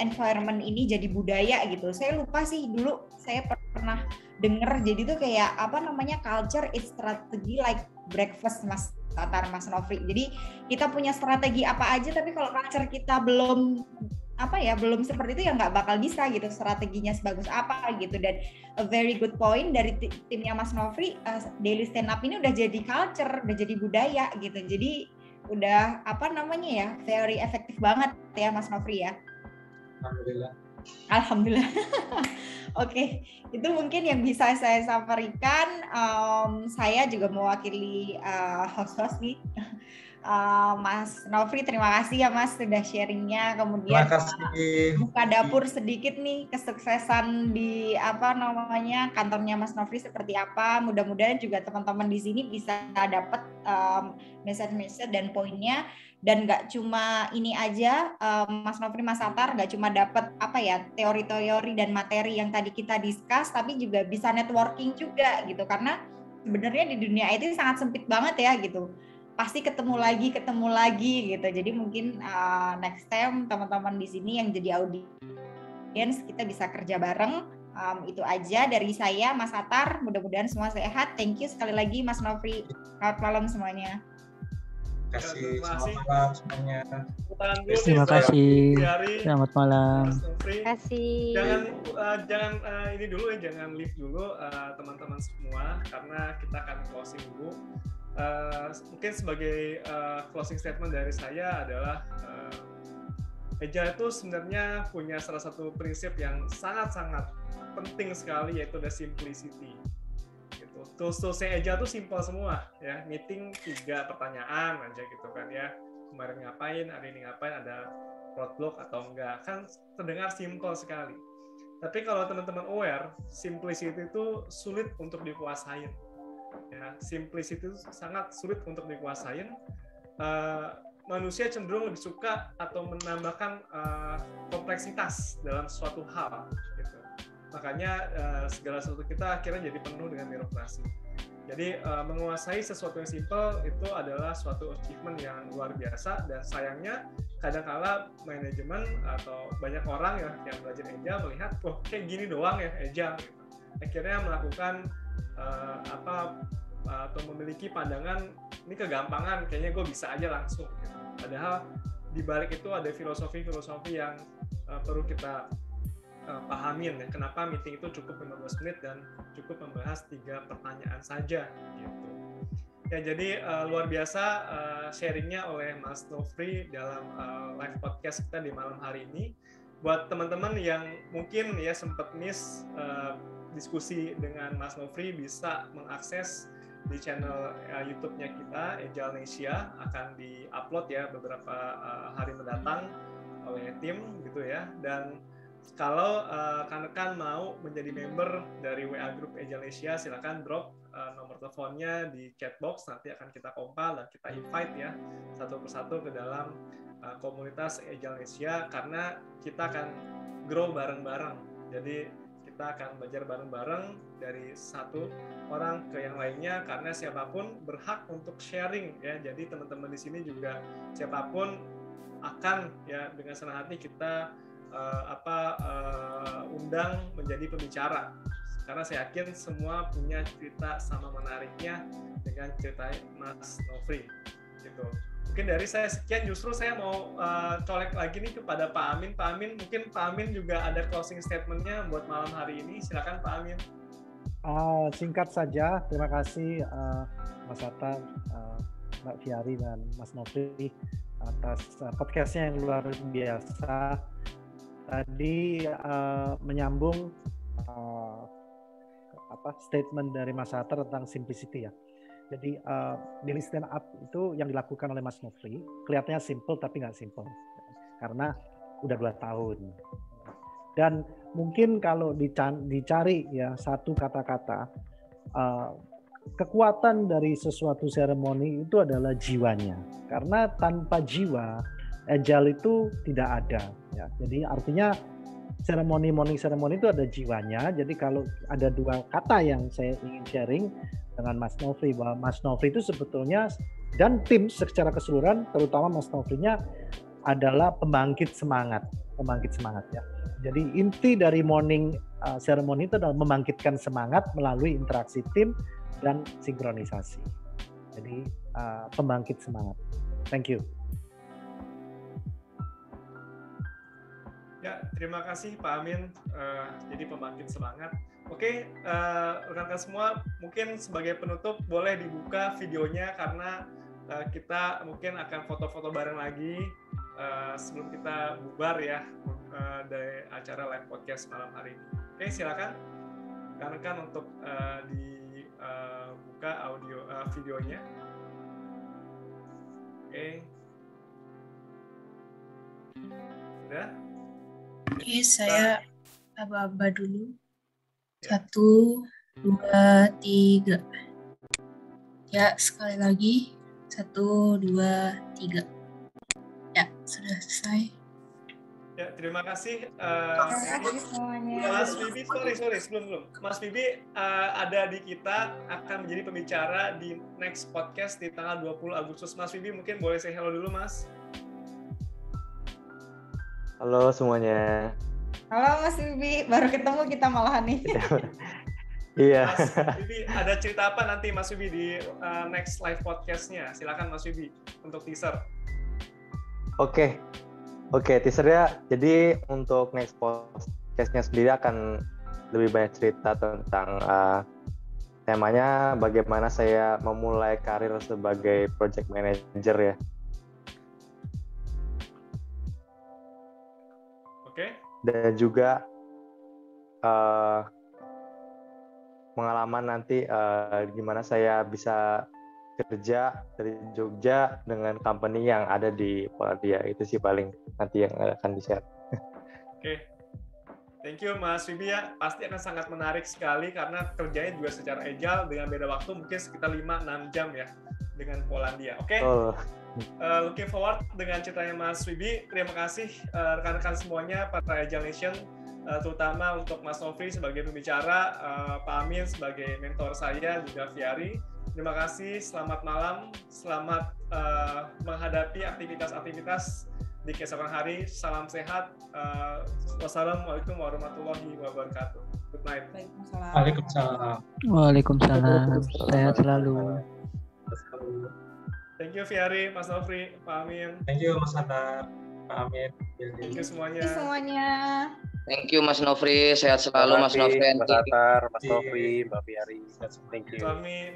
environment ini jadi budaya gitu. Saya lupa sih, dulu saya pernah denger, jadi tuh kayak culture is strategy like breakfast Mas Tatar, Mas Nofri. Jadi kita punya strategi apa aja, tapi kalau culture kita belum belum seperti itu ya nggak bakal bisa gitu strateginya sebagus apa gitu. Dan a very good point dari timnya Mas Nofri, daily stand up ini udah jadi culture, udah jadi budaya gitu. Jadi udah very efektif banget ya Mas Nofri ya. Alhamdulillah. Oke, itu mungkin yang bisa saya sampaikan. Saya juga mewakili host-host nih. Mas Nofri, terima kasih ya Mas sudah sharingnya, kemudian buka dapur sedikit nih kesuksesan di kantornya Mas Nofri seperti apa. Mudah-mudahan juga teman-teman di sini bisa dapat message-message dan poinnya, dan nggak cuma ini aja Mas Nofri, Mas Atar nggak cuma dapat teori-teori dan materi yang tadi kita discuss, tapi juga bisa networking juga gitu, karena sebenarnya di dunia IT sangat sempit banget ya gitu. Pasti ketemu lagi gitu. Jadi mungkin next time teman-teman di sini yang jadi audiens, kita bisa kerja bareng. Itu aja dari saya, Mas Atar. Mudah-mudahan semua sehat. Thank you sekali lagi Mas Nofri. Selamat malam semuanya. Terima kasih. Selamat malam semuanya. Terima kasih. Selamat malam. Terima kasih. Jangan ini dulu ya, jangan leave dulu teman-teman semua, karena kita akan closing dulu. Mungkin sebagai closing statement dari saya adalah Agile itu sebenarnya punya salah satu prinsip yang sangat-sangat penting sekali, yaitu the simplicity. Gitu. Tools-toolsnya Agile itu simple semua ya. Meeting 3 pertanyaan aja gitu kan ya. Kemarin ngapain, hari ini ngapain, ada roadblock atau enggak, kan terdengar simple sekali. Tapi kalau teman-teman aware, simplicity itu sulit untuk dikuasain. Ya, simplicity itu sangat sulit untuk dikuasain. Manusia cenderung lebih suka atau menambahkan kompleksitas dalam suatu hal gitu. Makanya segala sesuatu kita akhirnya jadi penuh dengan birokrasi. Jadi menguasai sesuatu yang simple itu adalah suatu achievement yang luar biasa, dan sayangnya kadang-kala manajemen atau banyak orang yang belajar Agile melihat, kayak gini doang ya Agile gitu. Akhirnya melakukan atau memiliki pandangan ini kegampangan, kayaknya gue bisa aja langsung gitu. Padahal di balik itu ada filosofi yang perlu kita pahamin ya, kenapa meeting itu cukup 15 menit dan cukup membahas 3 pertanyaan saja gitu. Ya, jadi luar biasa sharingnya oleh Mas Nofri dalam live podcast kita di malam hari ini. Buat teman-teman yang mungkin ya sempat miss diskusi dengan Mas Nofri, bisa mengakses di channel YouTube-nya kita, Agilnesia, akan di-upload ya beberapa hari mendatang oleh tim gitu ya. Dan kalau rekan-rekan mau menjadi member dari WA Group Agilnesia, silakan drop nomor teleponnya di chat box, nanti akan kita compile dan kita invite ya satu persatu ke dalam komunitas Agilnesia, karena kita akan grow bareng-bareng. Jadi kita akan belajar bareng-bareng dari satu orang ke yang lainnya, karena siapapun berhak untuk sharing ya. Jadi teman-teman di sini juga siapapun akan ya dengan senang hati kita undang menjadi pembicara, karena saya yakin semua punya cerita sama menariknya dengan cerita Mas Nofri gitu. Mungkin dari saya sekian, justru saya mau colek lagi nih kepada Pak Amin. Pak Amin, mungkin Pak Amin juga ada closing statement-nya buat malam hari ini. Silakan Pak Amin. Singkat saja, terima kasih Mas Hatta, Mbak Fiari dan Mas Nofri atas podcast-nya yang luar biasa. Tadi menyambung statement dari Mas Hatta tentang simplicity ya. Jadi daily stand up itu yang dilakukan oleh Mas Nofri kelihatannya simple tapi nggak simple karena udah 2 tahun. Dan mungkin kalau dicari ya satu kata-kata, kekuatan dari sesuatu seremoni itu adalah jiwanya. Karena tanpa jiwa, agile itu tidak ada. Ya. Jadi artinya morning ceremony itu ada jiwanya. Jadi kalau ada 2 kata yang saya ingin sharing dengan Mas Nofri, bahwa Mas Nofri itu sebetulnya dan tim secara keseluruhan, terutama Mas Nofrinya adalah pembangkit semangat ya. Jadi inti dari morning ceremony itu adalah membangkitkan semangat melalui interaksi tim dan sinkronisasi. Jadi pembangkit semangat. Thank you. Ya, terima kasih Pak Amin. Jadi pembangkit semangat. Oke, rekan-rekan semua, mungkin sebagai penutup boleh dibuka videonya karena kita mungkin akan foto-foto bareng lagi sebelum kita bubar ya dari acara live podcast malam hari ini. Oke, silakan rekan-rekan untuk dibuka videonya. Oke. Sudah? Oke, saya aba-aba dulu. 1, 2, 3. Ya, sekali lagi. 1, 2, 3. Ya, sudah selesai. Ya, terima kasih. Terima kasih semuanya. Mas Bibi, sorry, sebelum. Mas Bibi ada di kita, akan menjadi pembicara di next podcast di tanggal 20 Agustus. Mas Bibi mungkin boleh say hello dulu, Mas. Halo semuanya. Halo Mas Bibi, baru ketemu kita malahan nih. Iya. Mas Bibi, ada cerita apa nanti Mas Bibi di next live podcast-nya? Silakan Mas Bibi untuk teaser. Oke, teasernya. Jadi untuk next podcast-nya sendiri akan lebih banyak cerita tentang temanya bagaimana saya memulai karir sebagai project manager ya. Oke. Dan juga pengalaman nanti gimana saya bisa kerja dari Jogja dengan company yang ada di Polandia. Itu sih paling nanti yang akan di-share. Oke. Thank you Mas Bibi ya. Pasti akan sangat menarik sekali karena kerjanya juga secara agile dengan beda waktu mungkin sekitar 5-6 jam ya dengan Polandia. Oke. Looking forward dengan ceritanya Mas Bibi. Terima kasih rekan-rekan semuanya para Agile Nation, terutama untuk Mas Nofri sebagai pembicara, Pak Amin sebagai mentor saya, juga Fiari. Terima kasih, selamat malam, selamat menghadapi aktivitas-aktivitas di keesokan hari. Salam sehat. Wassalamualaikum warahmatullahi wabarakatuh. Good night. Waalaikumsalam. Waalaikumsalam. Sehat selalu. Thank you Fiari, Mas Nofri, Pak Amin. Thank you Mas Hatta, Pak Amin. Thank you semuanya. Thank you semuanya. Thank you Mas Nofri, sehat selalu Mas Nofri. Mas Atar, Mas Nofri, Mbak Fiari. Thank you.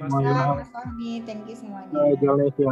Mas Mas Fahmi, thank you semuanya. Indonesia.